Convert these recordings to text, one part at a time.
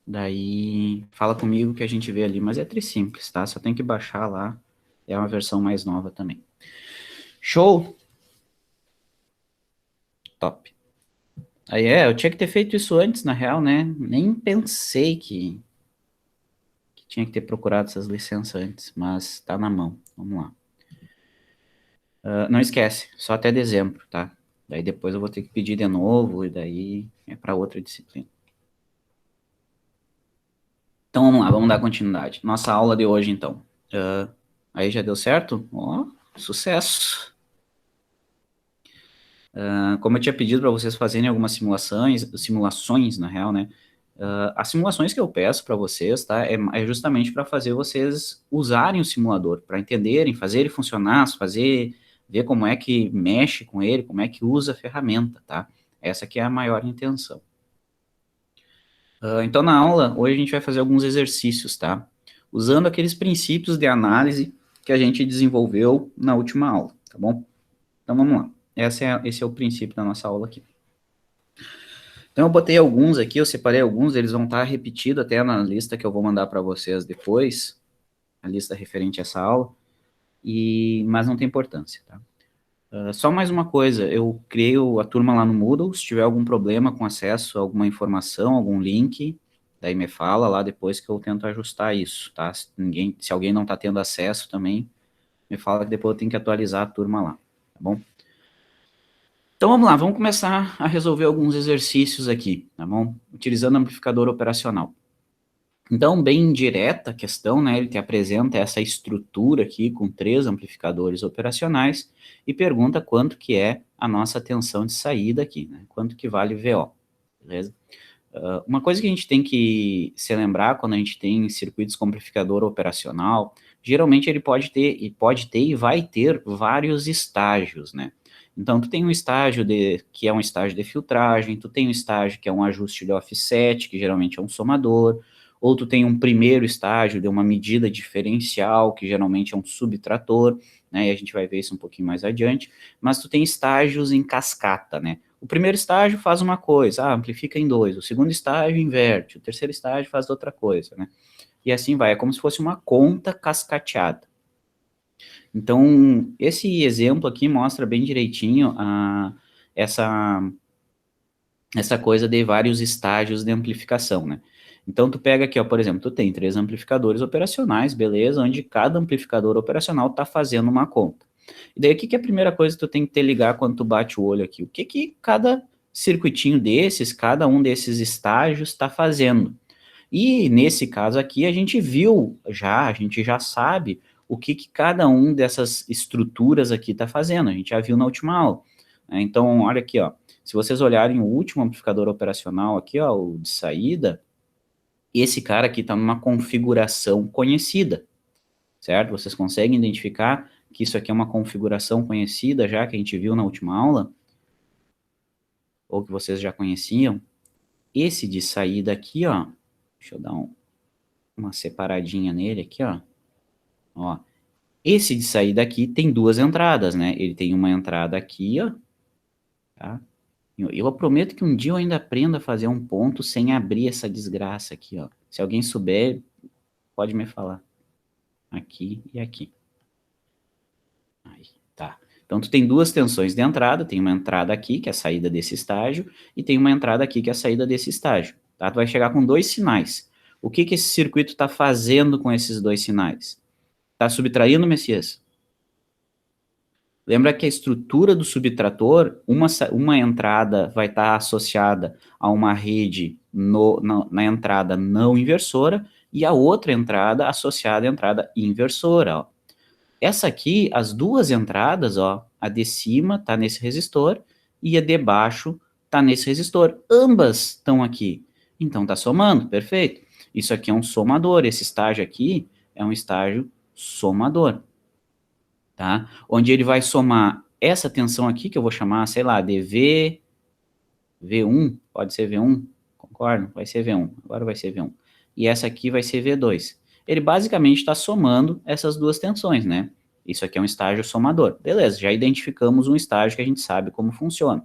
Daí, fala comigo que a gente vê ali, mas é simples, tá? Só tem que baixar lá, é uma versão mais nova também. Show? Top. Aí eu tinha que ter feito isso antes, na real, né? Nem pensei que tinha que ter procurado essas licenças antes, mas tá na mão. Vamos lá. Não esquece, só até dezembro, tá? Daí depois eu vou ter que pedir de novo, e daí é para outra disciplina. Então vamos lá, vamos dar continuidade. Nossa aula de hoje, então. Aí já deu certo? Ó, sucesso! Como eu tinha pedido para vocês fazerem algumas simulações, na real, né? As simulações que eu peço para vocês, tá? É justamente para fazer vocês usarem o simulador, para entenderem, fazer ele funcionar, ver como é que mexe com ele, como é que usa a ferramenta, tá? Essa aqui é a maior intenção. Então, na aula, hoje a gente vai fazer alguns exercícios, tá? Usando aqueles princípios de análise que a gente desenvolveu na última aula, tá bom? Então, vamos lá. Esse é o princípio da nossa aula aqui. Então, eu botei alguns aqui, eu separei alguns, eles vão estar repetidos até na lista que eu vou mandar para vocês depois, a lista referente a essa aula, mas não tem importância, tá? Só mais uma coisa, eu criei a turma lá no Moodle, se tiver algum problema com acesso a alguma informação, algum link, daí me fala lá depois que eu tento ajustar isso, tá? Se alguém não está tendo acesso também, me fala que depois eu tenho que atualizar a turma lá, tá bom? Então vamos lá, vamos começar a resolver alguns exercícios aqui, tá bom? Utilizando amplificador operacional. Então, bem direta a questão, né? Ele te apresenta essa estrutura aqui com 3 amplificadores operacionais e pergunta quanto que é a nossa tensão de saída aqui, né? Quanto que vale VO, beleza? Uma coisa que a gente tem que se lembrar quando a gente tem circuitos com amplificador operacional, geralmente ele pode ter e vai ter vários estágios, né? Então, tu tem um estágio que é um estágio de filtragem, tu tem um estágio que é um ajuste de offset, que geralmente é um somador, ou tu tem um primeiro estágio de uma medida diferencial, que geralmente é um subtrator, né? E a gente vai ver isso um pouquinho mais adiante, mas tu tem estágios em cascata, né? O primeiro estágio faz uma coisa, amplifica em 2. O segundo estágio inverte. O terceiro estágio faz outra coisa, né? E assim vai. É como se fosse uma conta cascateada. Então, esse exemplo aqui mostra bem direitinho essa, essa coisa de vários estágios de amplificação, né? Então, tu pega aqui, ó, por exemplo, tu tem 3 amplificadores operacionais, beleza? Onde cada amplificador operacional está fazendo uma conta. E daí, o que é a primeira coisa que tu tem que ter ligar quando tu bate o olho aqui? O que cada circuitinho desses, cada um desses estágios está fazendo? E nesse caso aqui, a gente já sabe o que cada um dessas estruturas aqui está fazendo. A gente já viu na última aula, né? Então, olha aqui, ó. Se vocês olharem o último amplificador operacional aqui, ó, o de saída, esse cara aqui está numa configuração conhecida, certo? Vocês conseguem identificar que isso aqui é uma configuração conhecida já, que a gente viu na última aula? Ou que vocês já conheciam? Esse de saída aqui, ó, deixa eu dar uma separadinha nele aqui, ó. Esse de saída aqui tem 2 entradas, né? Ele tem uma entrada aqui, ó, tá? Eu prometo que um dia eu ainda aprendo a fazer um ponto sem abrir essa desgraça aqui, ó. Se alguém souber, pode me falar. Aqui e aqui. Aí, tá. Então, tu tem 2 tensões de entrada, tem uma entrada aqui, que é a saída desse estágio, e tem uma entrada aqui, que é a saída desse estágio, tá? Tu vai chegar com 2 sinais. O que esse circuito está fazendo com esses 2 sinais? Está subtraindo, Messias? Lembra que a estrutura do subtrator, uma entrada vai estar associada a uma rede na entrada não inversora, e a outra entrada associada à entrada inversora, ó. Essa aqui, as 2 entradas, ó, a de cima está nesse resistor e a de baixo está nesse resistor. Ambas estão aqui. Então está somando, perfeito. Isso aqui é um somador, esse estágio aqui é um estágio somador, tá? Onde ele vai somar essa tensão aqui, que eu vou chamar, sei lá, de V1, pode ser V1, concordo? Vai ser V1, agora vai ser V1. E essa aqui vai ser V2. Ele basicamente está somando essas 2 tensões, né? Isso aqui é um estágio somador. Beleza, já identificamos um estágio que a gente sabe como funciona.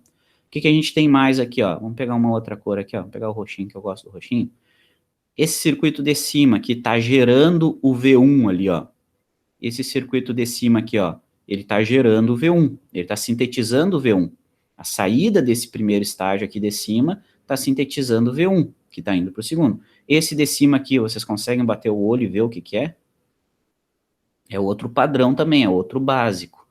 O que a gente tem mais aqui, ó? Vamos pegar uma outra cor aqui, ó. Vamos pegar o roxinho, que eu gosto do roxinho. Esse circuito de cima que está gerando o V1 ali, ó. Esse circuito de cima aqui, ó, ele está gerando o V1, ele está sintetizando o V1. A saída desse primeiro estágio aqui de cima está sintetizando o V1, que está indo para o segundo. Esse de cima aqui, vocês conseguem bater o olho e ver o que, que é? É outro padrão também, é outro básico.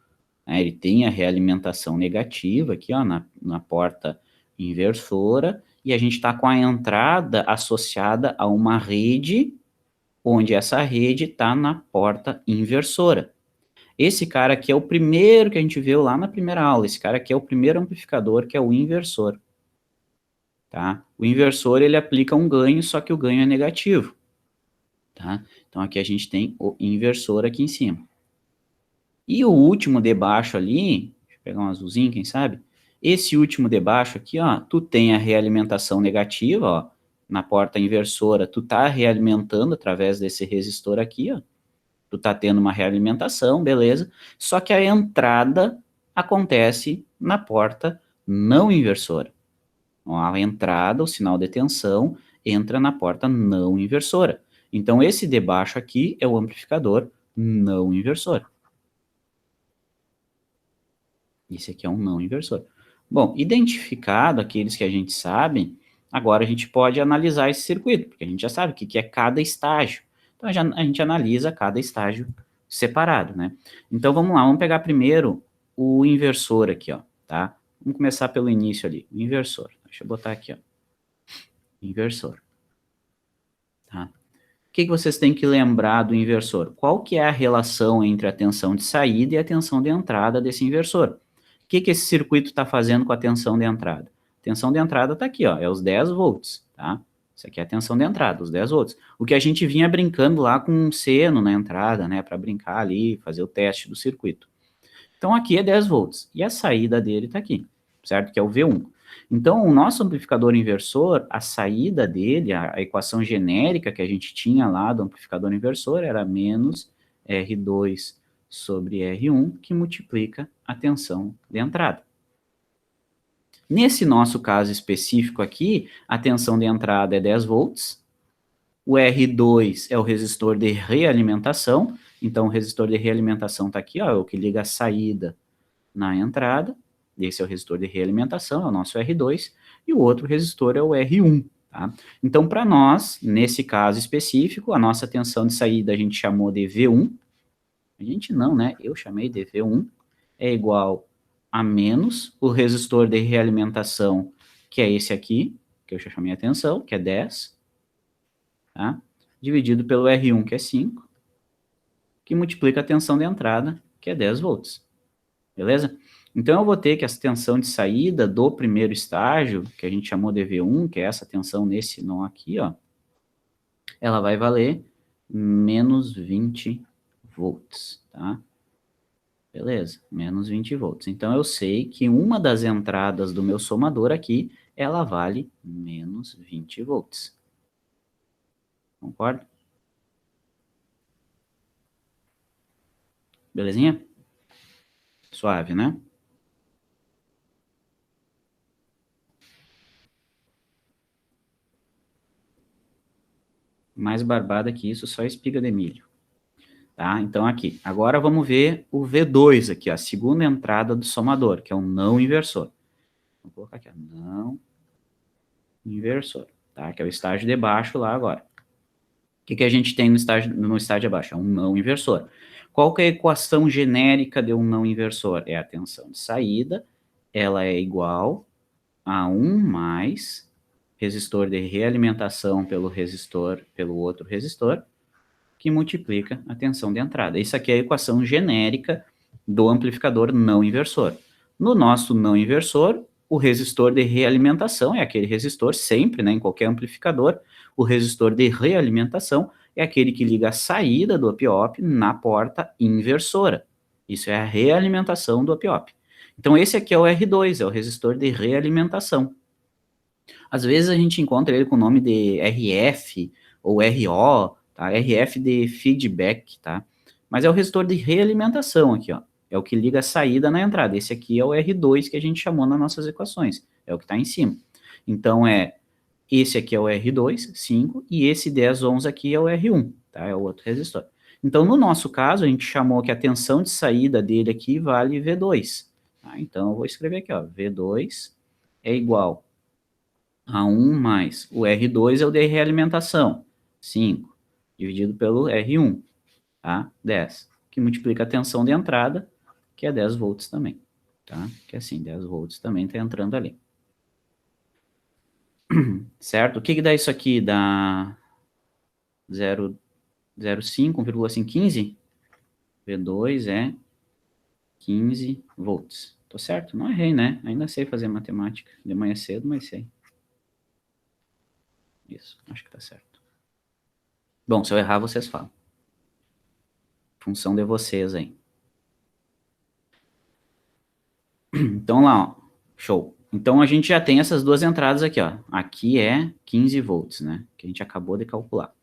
Ele tem a realimentação negativa aqui, ó, na porta inversora, e a gente está com a entrada associada a uma rede, onde essa rede está na porta inversora. Esse cara aqui é o primeiro que a gente viu lá na primeira aula. Esse cara aqui é o primeiro amplificador, que é o inversor. Tá? O inversor, ele aplica um ganho, só que o ganho é negativo. Tá? Então, aqui a gente tem o inversor aqui em cima. E o último de baixo ali, deixa eu pegar um azulzinho, quem sabe? Esse último de baixo aqui, ó, tu tem a realimentação negativa, ó, na porta inversora, tu tá realimentando através desse resistor aqui, ó. Tu tá tendo uma realimentação, beleza? Só que a entrada acontece na porta não inversora. Então, a entrada, o sinal de tensão, entra na porta não inversora. Então, esse de baixo aqui é o amplificador não inversor. Esse aqui é um não inversor. Bom, identificado aqueles que a gente sabe, agora a gente pode analisar esse circuito, porque a gente já sabe o que é cada estágio. Então, a gente analisa cada estágio separado, né? Então, vamos lá, vamos pegar primeiro o inversor aqui, ó, tá? Vamos começar pelo início ali, o inversor. Deixa eu botar aqui, ó, inversor, tá? O que vocês têm que lembrar do inversor? Qual que é a relação entre a tensão de saída e a tensão de entrada desse inversor? O que esse circuito está fazendo com a tensão de entrada? A tensão de entrada está aqui, ó, é os 10 volts, tá? Isso aqui é a tensão de entrada, os 10 volts. O que a gente vinha brincando lá com um seno na entrada, né, para brincar ali, fazer o teste do circuito. Então, aqui é 10 volts, e a saída dele está aqui, certo? Que é o V1. Então, o nosso amplificador inversor, a saída dele, a equação genérica que a gente tinha lá do amplificador inversor era menos R2 sobre R1, que multiplica a tensão de entrada. Nesse nosso caso específico aqui, a tensão de entrada é 10 volts, o R2 é o resistor de realimentação, então o resistor de realimentação está aqui, ó, é o que liga a saída na entrada, esse é o resistor de realimentação, é o nosso R2, e o outro resistor é o R1, tá? Então, para nós, nesse caso específico, a nossa tensão de saída a gente chamou de V1, a gente não, né? Eu chamei de V1, é igual a menos o resistor de realimentação, que é esse aqui, que eu já chamei a tensão, que é 10, tá? Dividido pelo R1, que é 5, que multiplica a tensão de entrada, que é 10 volts. Beleza? Então, eu vou ter que essa tensão de saída do primeiro estágio, que a gente chamou de V1, que é essa tensão nesse nó aqui, ó, ela vai valer menos 20 volts, tá? Beleza, menos 20 volts. Então, eu sei que uma das entradas do meu somador aqui, ela vale menos 20 volts. Concorda? Belezinha? Suave, né? Mais barbada que isso, só espiga de milho. Tá? Então, aqui. Agora, vamos ver o V2 aqui, a segunda entrada do somador, que é um não inversor. Vou colocar aqui, ó, não inversor, tá? Que é o estágio de baixo lá agora. O que a gente tem no estágio abaixo? É um não inversor. Qual que é a equação genérica de um não inversor? É a tensão de saída, ela é igual a 1 mais resistor de realimentação pelo outro resistor, que multiplica a tensão de entrada. Isso aqui é a equação genérica do amplificador não inversor. No nosso não inversor, o resistor de realimentação é aquele resistor sempre, né, em qualquer amplificador, o resistor de realimentação é aquele que liga a saída do op-op na porta inversora. Isso é a realimentação do op-op. Então, esse aqui é o R2, é o resistor de realimentação. Às vezes a gente encontra ele com o nome de RF ou RO, tá? RF de feedback, tá? Mas é o resistor de realimentação aqui, ó. É o que liga a saída na entrada. Esse aqui é o R2 que a gente chamou nas nossas equações. É o que está em cima. Então, é esse aqui é o R2, 5, e esse 10 ohms aqui é o R1, tá? É o outro resistor. Então, no nosso caso, a gente chamou que a tensão de saída dele aqui vale V2. Tá? Então, eu vou escrever aqui, ó, V2 é igual a 1 mais o R2 é o de realimentação, 5, dividido pelo R1, tá? 10, que multiplica a tensão de entrada, que é 10 volts também, tá? Que é assim, 10 volts também está entrando ali. Certo? O que que dá isso aqui? Dá 0,05, 1,15? V2 é 15 volts. Tô certo? Não errei, né? Ainda sei fazer matemática. De manhã cedo, mas sei. Isso, acho que tá certo. Bom, se eu errar, vocês falam. Função de vocês aí. Então lá, ó. Show. Então a gente já tem essas duas entradas aqui, ó. Aqui é 15 volts, né? Que a gente acabou de calcular.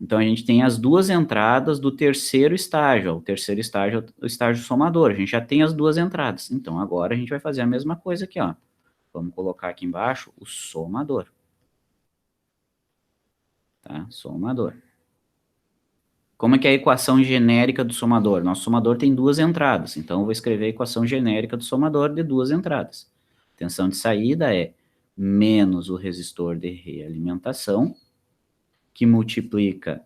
Então a gente tem as duas entradas do terceiro estágio. Ó. O terceiro estágio é o estágio somador. A gente já tem as duas entradas. Então agora a gente vai fazer a mesma coisa aqui, ó. Vamos colocar aqui embaixo o somador. Tá? Somador. Como é que é a equação genérica do somador? Nosso somador tem duas entradas, então eu vou escrever a equação genérica do somador de duas entradas. Tensão de saída é menos o resistor de realimentação, que multiplica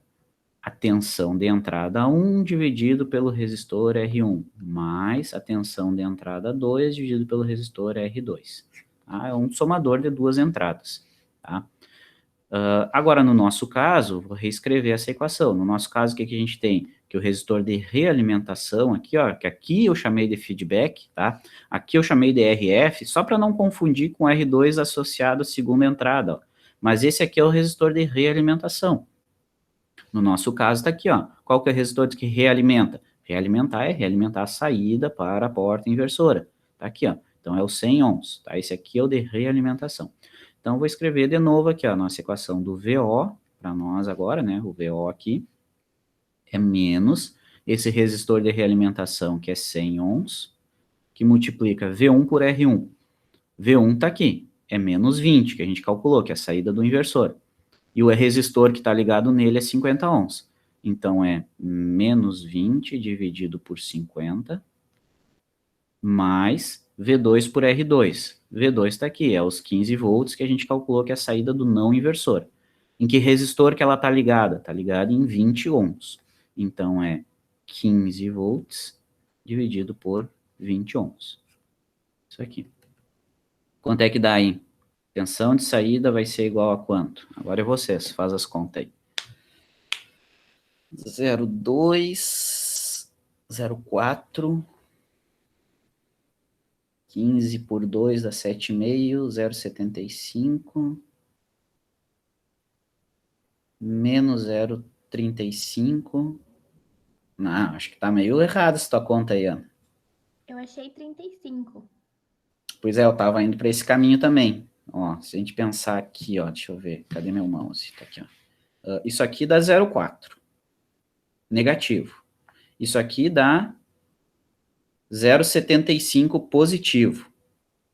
a tensão de entrada 1 dividido pelo resistor R1, mais a tensão de entrada 2 dividido pelo resistor R2. Tá? É um somador de duas entradas. Tá? Agora, no nosso caso, vou reescrever essa equação. No nosso caso, o que, que a gente tem? Que o resistor de realimentação aqui, ó, que aqui eu chamei de feedback, tá? Aqui eu chamei de RF, só para não confundir com R2 associado à segunda entrada, ó. Mas esse aqui é o resistor de realimentação. No nosso caso, está aqui, ó. Qual que é o resistor que realimenta? Realimentar é realimentar a saída para a porta inversora. Tá aqui, ó. Então, é o 100 ohms, tá? Esse aqui é o de realimentação. Então, vou escrever de novo aqui, ó, a nossa equação do VO, para nós agora, né? O VO aqui é menos esse resistor de realimentação, que é 100 ohms, que multiplica V1 por R1. V1 tá aqui, é menos 20, que a gente calculou, que é a saída do inversor. E o resistor que está ligado nele é 50 ohms. Então, é menos 20 dividido por 50, mais V2 por R2. V2 está aqui, é os 15 volts que a gente calculou que é a saída do não inversor. Em que resistor que ela está ligada? Está ligada em 20 ohms. Então, é 15 volts dividido por 20 ohms. Isso aqui. Quanto é que dá aí? Tensão de saída vai ser igual a quanto? Agora é vocês, faz as contas aí. 0,2, 0,4... 15 por 2 dá 7,5, 0,75, menos 0,35. Não, acho que tá meio errado essa tua conta aí, Ana. Eu achei 35. Pois é, eu tava indo para esse caminho também. Ó, se a gente pensar aqui, ó, deixa eu ver, cadê meu mouse? Tá aqui, ó. Isso aqui dá 0,4. Negativo. Isso aqui dá 0,75 positivo.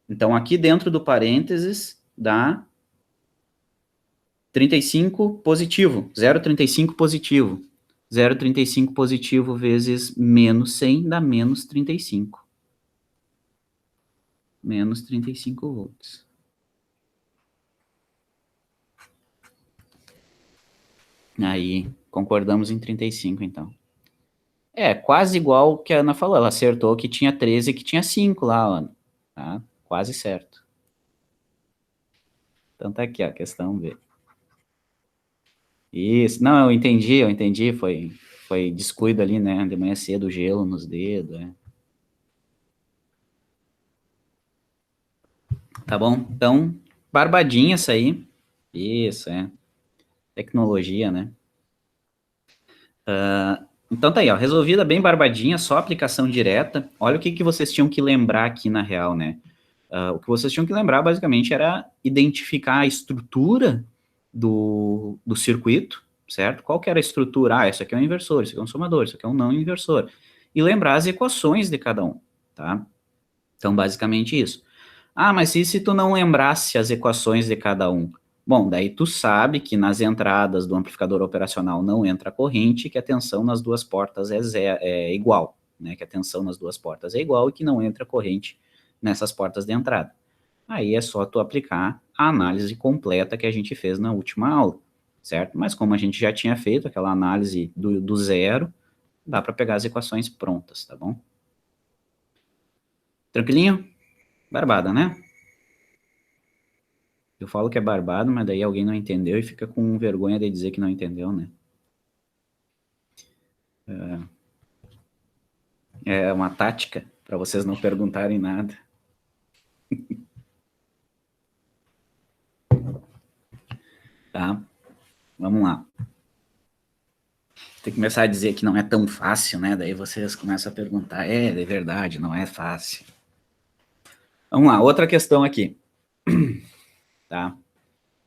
Então, aqui dentro do parênteses, dá 35 positivo, 0,35 positivo. 0,35 positivo vezes menos 100 dá menos 35. Menos 35 volts. Aí, concordamos em 35, então. É, quase igual o que a Ana falou. Ela acertou que tinha 13 e que tinha 5 lá, Ana. Tá? Quase certo. Então tá aqui, ó, a questão B. Isso. Não, eu entendi. Foi descuido ali, né? De manhã cedo, gelo nos dedos, é. Tá bom? Então, barbadinha essa aí. Isso, é. Tecnologia, né? Então tá aí, ó. Resolvida bem barbadinha, só aplicação direta. Olha o que, que vocês tinham que lembrar aqui na real, né? O que vocês tinham que lembrar, basicamente, era identificar a estrutura do circuito, certo? Qual que era a estrutura? Ah, isso aqui é um inversor, isso aqui é um somador, isso aqui é um não inversor. E lembrar as equações de cada um, tá? Então, basicamente isso. Ah, mas e se tu não lembrasse as equações de cada um? Bom, daí tu sabe que nas entradas do amplificador operacional não entra corrente, que a tensão nas duas portas é igual, né? Que a tensão nas duas portas é igual e que não entra corrente nessas portas de entrada. Aí é só tu aplicar a análise completa que a gente fez na última aula, certo? Mas como a gente já tinha feito aquela análise do zero, dá para pegar as equações prontas, tá bom? Tranquilinho? Barbada, né? Eu falo que é barbado, mas daí alguém não entendeu e fica com vergonha de dizer que não entendeu, né? É uma tática para vocês não perguntarem nada. Tá? Vamos lá. Tem que começar a dizer que não é tão fácil, né? Daí vocês começam a perguntar, é verdade, não é fácil. Vamos lá, outra questão aqui. Tá?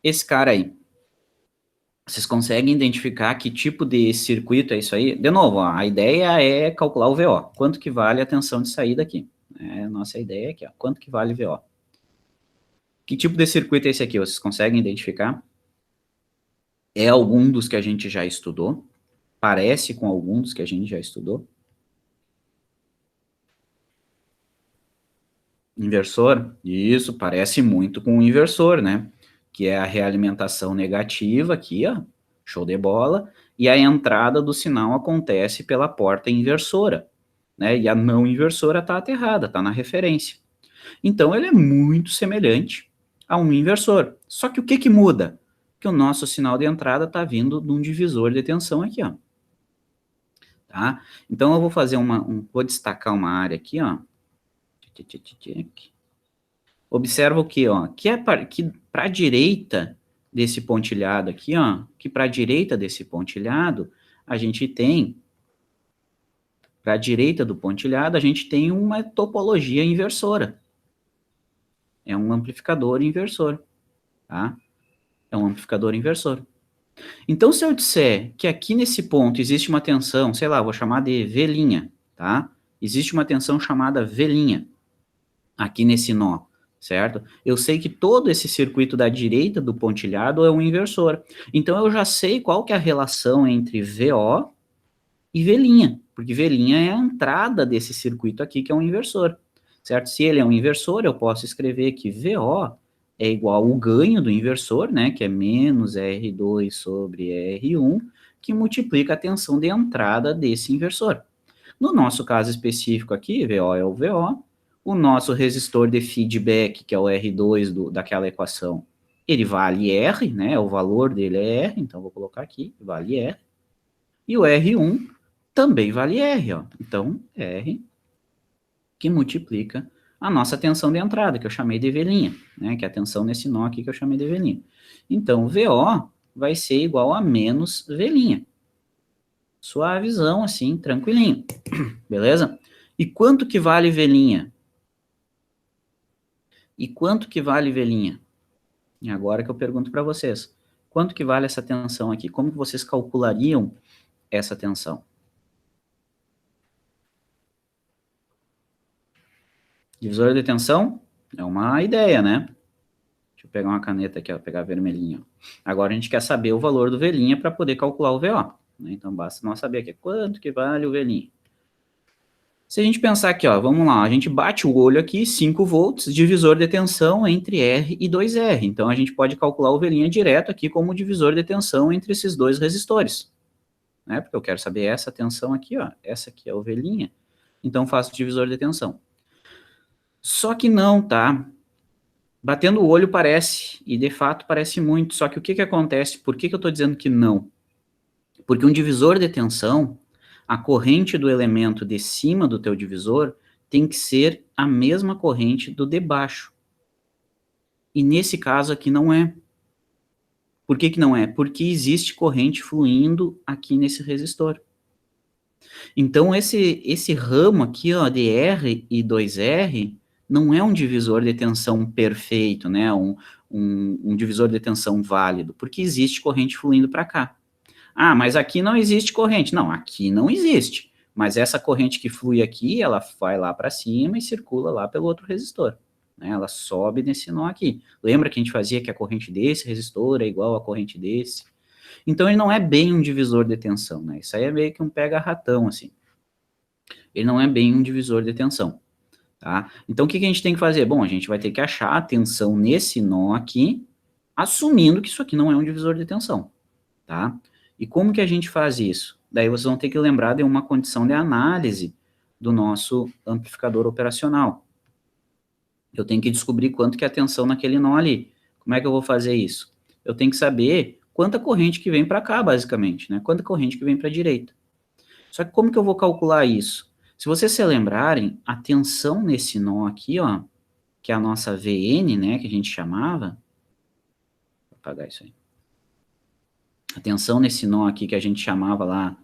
Esse cara aí, vocês conseguem identificar que tipo de circuito é isso aí? De novo, ó, a ideia é calcular o VO. Quanto que vale a tensão de saída aqui? A nossa ideia é aqui, ó. Quanto que vale VO? Que tipo de circuito é esse aqui? Vocês conseguem identificar? É algum dos que a gente já estudou? Parece com algum dos que a gente já estudou? Inversor? Isso, parece muito com o inversor, né? Que é a realimentação negativa aqui, ó. Show de bola. E a entrada do sinal acontece pela porta inversora, né? E a não inversora está aterrada, está na referência. Então, ele é muito semelhante a um inversor. Só que o que muda? Que o nosso sinal de entrada está vindo de um divisor de tensão aqui, ó. Tá? Então, eu vou fazer vou destacar uma área aqui, ó. Observa o que, ó, que para a direita desse pontilhado aqui, ó, que para a direita desse pontilhado, a gente tem, para a direita do pontilhado, a gente tem uma topologia inversora. É um amplificador inversor, tá? É um amplificador inversor. Então, se eu disser que aqui nesse ponto existe uma tensão, sei lá, vou chamar de V', tá? Existe uma tensão chamada V', aqui nesse nó, certo? Eu sei que todo esse circuito da direita do pontilhado é um inversor. Então, eu já sei qual que é a relação entre VO e V', porque V' é a entrada desse circuito aqui, que é um inversor, certo? Se ele é um inversor, eu posso escrever que VO é igual ao ganho do inversor, né, que é menos R2 sobre R1, que multiplica a tensão de entrada desse inversor. No nosso caso específico aqui, VO é o VO, o nosso resistor de feedback, que é o R2 daquela equação, ele vale R, né, o valor dele é R, então vou colocar aqui, vale R, e o R1 também vale R, ó, então R que multiplica a nossa tensão de entrada, que eu chamei de V', né, que é a tensão nesse nó aqui que eu chamei de V'. Então, VO vai ser igual a menos V'. Suavizão, assim, tranquilinho. Beleza? E quanto que vale V'? E quanto que vale V'? E agora que eu pergunto para vocês, quanto que vale essa tensão aqui? Como que vocês calculariam essa tensão? Divisor de tensão é uma ideia, né? Deixa eu pegar uma caneta aqui, ó, pegar a vermelhinha. Agora a gente quer saber o valor do V' para poder calcular o VO. Né? Então basta nós saber aqui quanto que vale o V'. Se a gente pensar aqui, ó, vamos lá, a gente bate o olho aqui, 5 volts, divisor de tensão entre R e 2R. Então a gente pode calcular o V' direto aqui como divisor de tensão entre esses dois resistores. Né? Porque eu quero saber essa tensão aqui, ó, essa aqui é o V'. Então faço o divisor de tensão. Só que não, tá? Batendo o olho parece, e de fato parece muito, só que o que acontece? Por que eu estou dizendo que não? Porque um divisor de tensão, a corrente do elemento de cima do teu divisor tem que ser a mesma corrente do de baixo. E nesse caso aqui não é. Por que não é? Porque existe corrente fluindo aqui nesse resistor. Então esse ramo aqui, ó, de R e 2R, não é um divisor de tensão perfeito, né? Um divisor de tensão válido, porque existe corrente fluindo para cá. Ah, mas aqui não existe corrente. Não, aqui não existe. Mas essa corrente que flui aqui, ela vai lá para cima e circula lá pelo outro resistor. né? Ela sobe nesse nó aqui. Lembra que a gente fazia que a corrente desse resistor é igual à corrente desse? Então, ele não é bem um divisor de tensão, né? Isso aí é meio que um pega-ratão, assim. Ele não é bem um divisor de tensão, tá? Então, o que a gente tem que fazer? Bom, a gente vai ter que achar a tensão nesse nó aqui, assumindo que isso aqui não é um divisor de tensão, tá? E como que a gente faz isso? Daí vocês vão ter que lembrar de uma condição de análise do nosso amplificador operacional. Eu tenho que descobrir quanto que é a tensão naquele nó ali. Como é que eu vou fazer isso? Eu tenho que saber quanta corrente que vem para cá, basicamente, né? Quanta corrente que vem para a direita. Só que como que eu vou calcular isso? Se vocês se lembrarem, a tensão nesse nó aqui, ó, que é a nossa VN, né, que a gente chamava, vou apagar isso aí. A tensão nesse nó aqui que a gente chamava lá,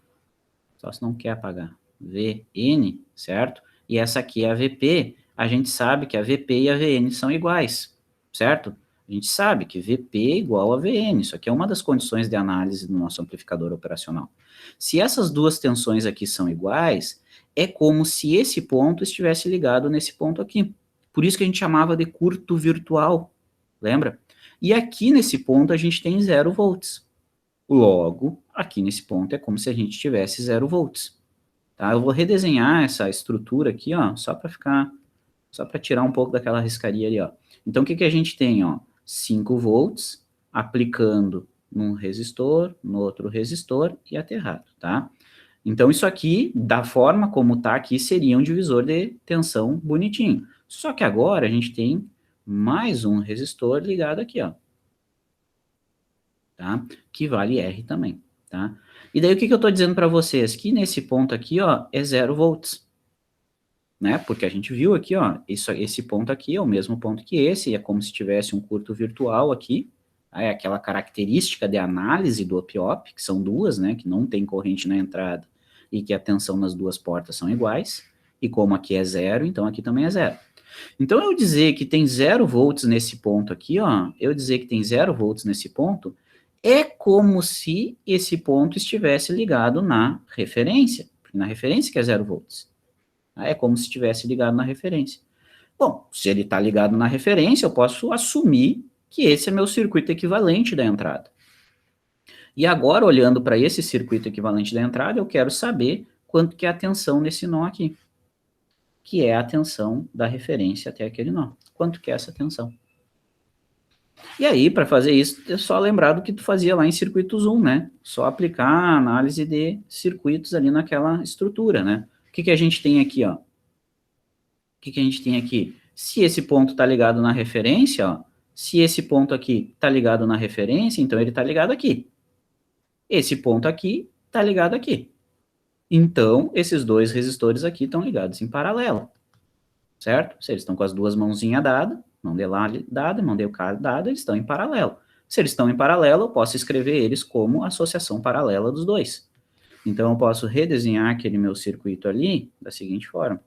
só se não quer apagar, VN, certo? E essa aqui é a VP. A gente sabe que a VP e a VN são iguais, certo? A gente sabe que VP é igual a VN. Isso aqui é uma das condições de análise do nosso amplificador operacional. Se essas duas tensões aqui são iguais, é como se esse ponto estivesse ligado nesse ponto aqui. Por isso que a gente chamava de curto virtual, lembra? E aqui nesse ponto a gente tem 0 volts. Logo, aqui nesse ponto é como se a gente tivesse 0 volts. Tá? Eu vou redesenhar essa estrutura aqui, ó, só para tirar um pouco daquela riscaria ali, ó. Então, o que a gente tem, ó? 5 volts aplicando num resistor, no outro resistor e aterrado, tá? Então, isso aqui, da forma como tá aqui, seria um divisor de tensão bonitinho. Só que agora a gente tem mais um resistor ligado aqui, ó. Tá? Que vale R também, tá? E daí o que eu estou dizendo para vocês? Que nesse ponto aqui, ó, é 0 volts, né? Porque a gente viu aqui, ó, esse ponto aqui é o mesmo ponto que esse, é como se tivesse um curto virtual aqui, tá? É aquela característica de análise do op-op, que são duas, né? Que não tem corrente na entrada e que a tensão nas duas portas são iguais, e como aqui é 0, então aqui também é 0. Então, eu dizer que tem 0 volts nesse ponto aqui, ó, eu dizer que tem 0 volts nesse ponto, é como se esse ponto estivesse ligado na referência, na referência que é 0 volts. É como se estivesse ligado na referência. Bom, se ele está ligado na referência, eu posso assumir que esse é meu circuito equivalente da entrada. E agora, olhando para esse circuito equivalente da entrada, eu quero saber quanto que é a tensão nesse nó aqui, que é a tensão da referência até aquele nó. Quanto que é essa tensão? E aí, para fazer isso, é só lembrar do que tu fazia lá em circuitos 1, né? Só aplicar a análise de circuitos ali naquela estrutura, né? O que a gente tem aqui, ó? O que a gente tem aqui? Se esse ponto está ligado na referência, ó, se esse ponto aqui está ligado na referência, então ele está ligado aqui. Esse ponto aqui está ligado aqui. Então, esses dois resistores aqui estão ligados em paralelo, certo? Se eles estão com as duas mãozinhas dadas, mão de lá dada, mão de cá dada, eles estão em paralelo. Se eles estão em paralelo, eu posso escrever eles como associação paralela dos dois. Então, eu posso redesenhar aquele meu circuito ali da seguinte forma.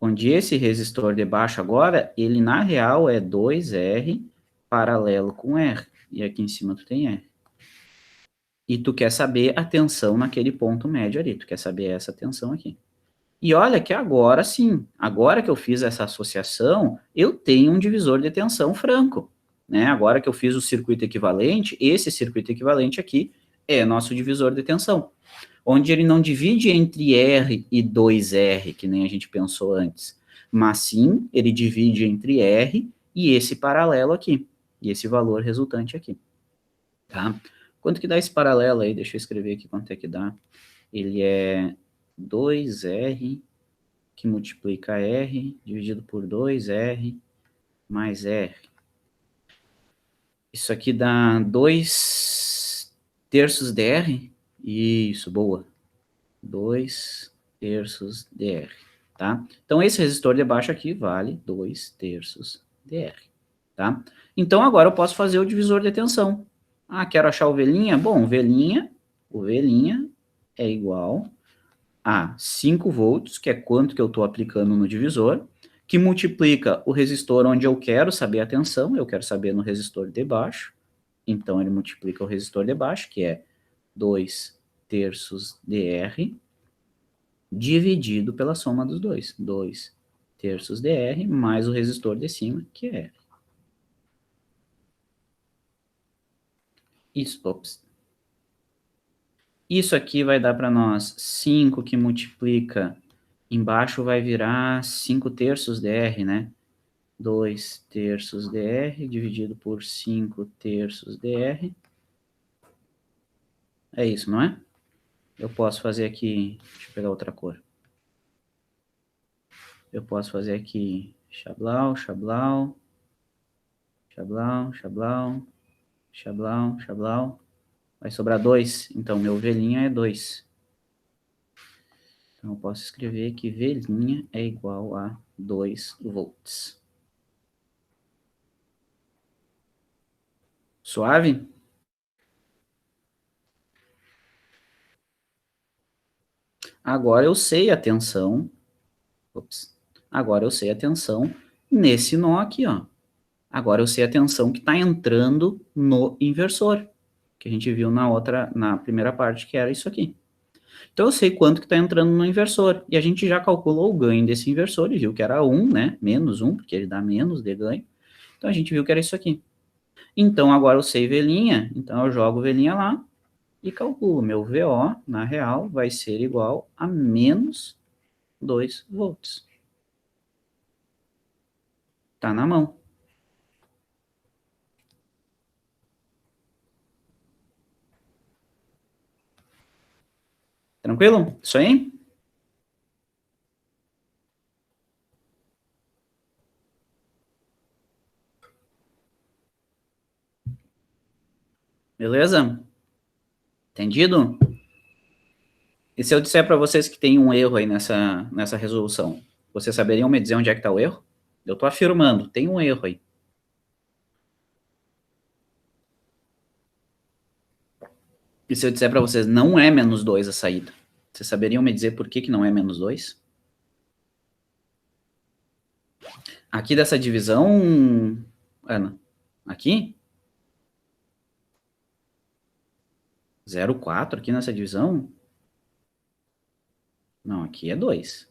Onde esse resistor de baixo agora, ele na real é 2R paralelo com R. E aqui em cima tu tem R. E tu quer saber a tensão naquele ponto médio ali. Tu quer saber essa tensão aqui. E olha que agora sim, agora que eu fiz essa associação, eu tenho um divisor de tensão franco. Né? Agora que eu fiz o circuito equivalente, esse circuito equivalente aqui é nosso divisor de tensão. Onde ele não divide entre R e 2R, que nem a gente pensou antes. Mas sim, ele divide entre R e esse paralelo aqui. E esse valor resultante aqui. Tá? Quanto que dá esse paralelo aí? Deixa eu escrever aqui quanto é que dá. Ele é 2R que multiplica R dividido por 2R mais R. Isso aqui dá 2 terços de R. Isso, boa. 2 terços de R, tá? Então, esse resistor de baixo aqui vale 2 terços de R, tá? Então, agora eu posso fazer o divisor de tensão. Ah, quero achar o V'? Bom, o V' é igual a 5 volts, que é quanto que eu estou aplicando no divisor, que multiplica o resistor onde eu quero saber a tensão, eu quero saber no resistor de baixo, então ele multiplica o resistor de baixo, que é 2 terços de R, dividido pela soma dos dois, 2 terços dr, mais o resistor de cima, que é R. Isso aqui vai dar para nós 5 que multiplica, embaixo vai virar 5 terços dr, né? 2 terços dr dividido por 5 terços dr. É isso, não é? Eu posso fazer aqui, deixa eu pegar outra cor. Eu posso fazer aqui Chablau, Chablau, Chablau, Chablau, Chablau, Chablau. Vai sobrar 2, então meu V' é 2. Então eu posso escrever que V' é igual a 2 volts. Suave? Agora eu sei a tensão. Agora eu sei a tensão nesse nó aqui, ó. Agora eu sei a tensão que está entrando no inversor, que a gente viu na primeira parte, que era isso aqui. Então eu sei quanto que está entrando no inversor, e a gente já calculou o ganho desse inversor, e viu que era 1, né? Menos 1, porque ele dá menos de ganho. Então a gente viu que era isso aqui. Então agora eu sei V', então eu jogo V' lá, e calculo. Meu VO, na real, vai ser igual a menos 2 volts. Tá na mão. Tranquilo? Isso aí? Beleza? Entendido? E se eu disser para vocês que tem um erro aí nessa resolução, vocês saberiam me dizer onde é que está o erro? Eu estou afirmando, tem um erro aí. E se eu disser para vocês, não é menos 2 a saída, vocês saberiam me dizer por que não é menos 2? Aqui dessa divisão, Ana, aqui, 0,4 aqui nessa divisão? Não, aqui é 2.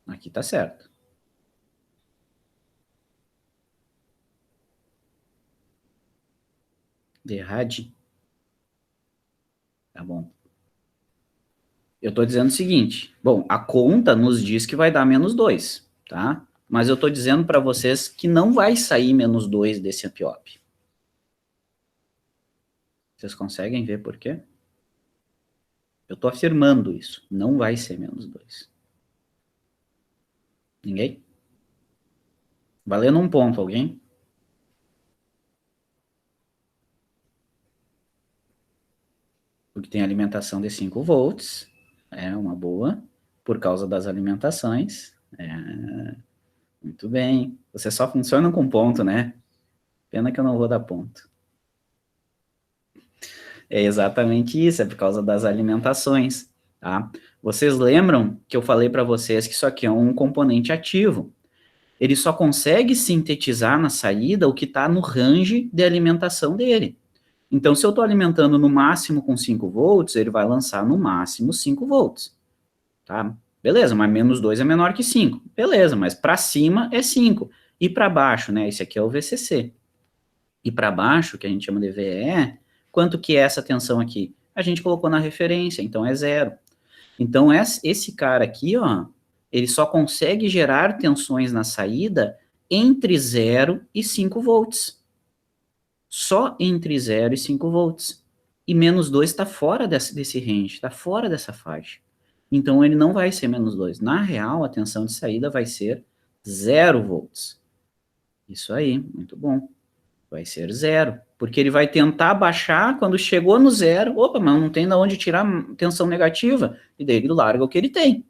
Aqui tá certo. De rad. Tá bom. Eu tô dizendo o seguinte, bom, a conta nos diz que vai dar menos 2, tá? Mas eu tô dizendo para vocês que não vai sair menos 2 desse ampiop. Vocês conseguem ver por quê? Eu tô afirmando isso, não vai ser menos 2. Ninguém? Valendo um ponto, alguém? Porque tem alimentação de 5 volts, é uma boa, por causa das alimentações. Muito bem. Vocês só funcionam com ponto, né? Pena que eu não vou dar ponto. É exatamente isso, é por causa das alimentações, tá? Vocês lembram que eu falei para vocês que isso aqui é um componente ativo. Ele só consegue sintetizar na saída o que está no range de alimentação dele. Então, se eu estou alimentando no máximo com 5 volts, ele vai lançar no máximo 5 volts, tá? Beleza, mas menos 2 é menor que 5. Beleza, mas para cima é 5. E para baixo, né? Esse aqui é o VCC. E para baixo, que a gente chama de VE, quanto que é essa tensão aqui? A gente colocou na referência, então é 0. Então, esse cara aqui, ó, ele só consegue gerar tensões na saída entre 0 e 5 volts. Só entre 0 e 5 volts. E menos 2 está fora desse range, está fora dessa faixa. Então, ele não vai ser menos 2. Na real, a tensão de saída vai ser 0 volts. Isso aí, muito bom. Vai ser 0. Porque ele vai tentar baixar, quando chegou no 0, opa, mas não tem de onde tirar tensão negativa. E daí ele larga o que ele tem.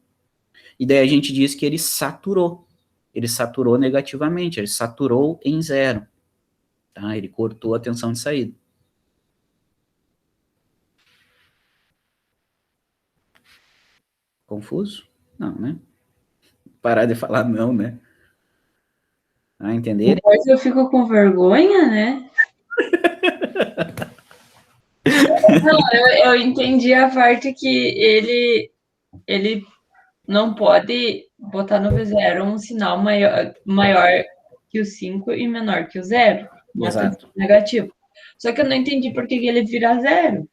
E daí a gente diz que ele saturou. Ele saturou negativamente, ele saturou em 0. Tá? Ele cortou a tensão de saída. Confuso? Não, né? Parar de falar não, né? Ah, entenderam? Depois eu fico com vergonha, né? Não, eu entendi a parte que ele não pode botar no V0 um sinal maior que o 5 e menor que o 0. Uma tensão Exato. negativa. Só que eu não entendi por que ele vira 0.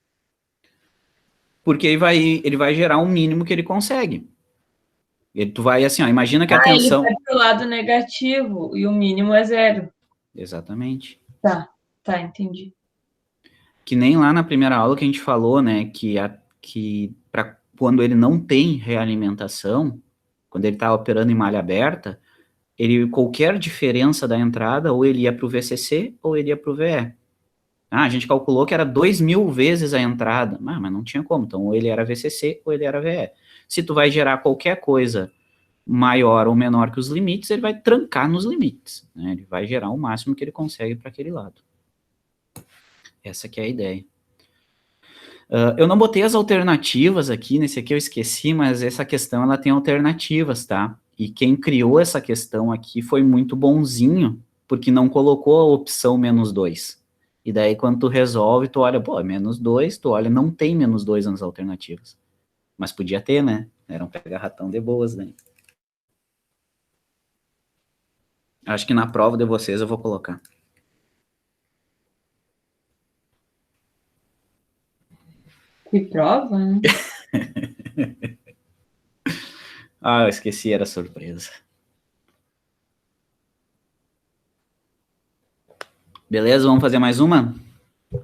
Porque ele vai gerar o mínimo que ele consegue. Tu vai assim, ó, imagina que a Ele tensão... vai pro lado negativo e o mínimo é 0. Exatamente. Tá, entendi. Que nem lá na primeira aula que a gente falou, né, que quando ele não tem realimentação, quando ele está operando em malha aberta, qualquer diferença da entrada, ou ele ia para o VCC, ou ele ia para o VE. A gente calculou que era 2.000 vezes a entrada, mas não tinha como, então ou ele era VCC, ou ele era VE. Se tu vai gerar qualquer coisa maior ou menor que os limites, ele vai trancar nos limites, né? Ele vai gerar o máximo que ele consegue para aquele lado. Essa que é a ideia. Eu não botei as alternativas aqui, nesse aqui eu esqueci, mas essa questão ela tem alternativas, tá? E quem criou essa questão aqui foi muito bonzinho, porque não colocou a opção -2. E daí quando tu resolve, tu olha, pô, é -2, tu olha, não tem -2 nas alternativas. Mas podia ter, né? Era um pega-ratão de boas, né? Acho que na prova de vocês eu vou colocar. Que prova, né? Eu esqueci, era surpresa. Beleza, vamos fazer mais uma? Não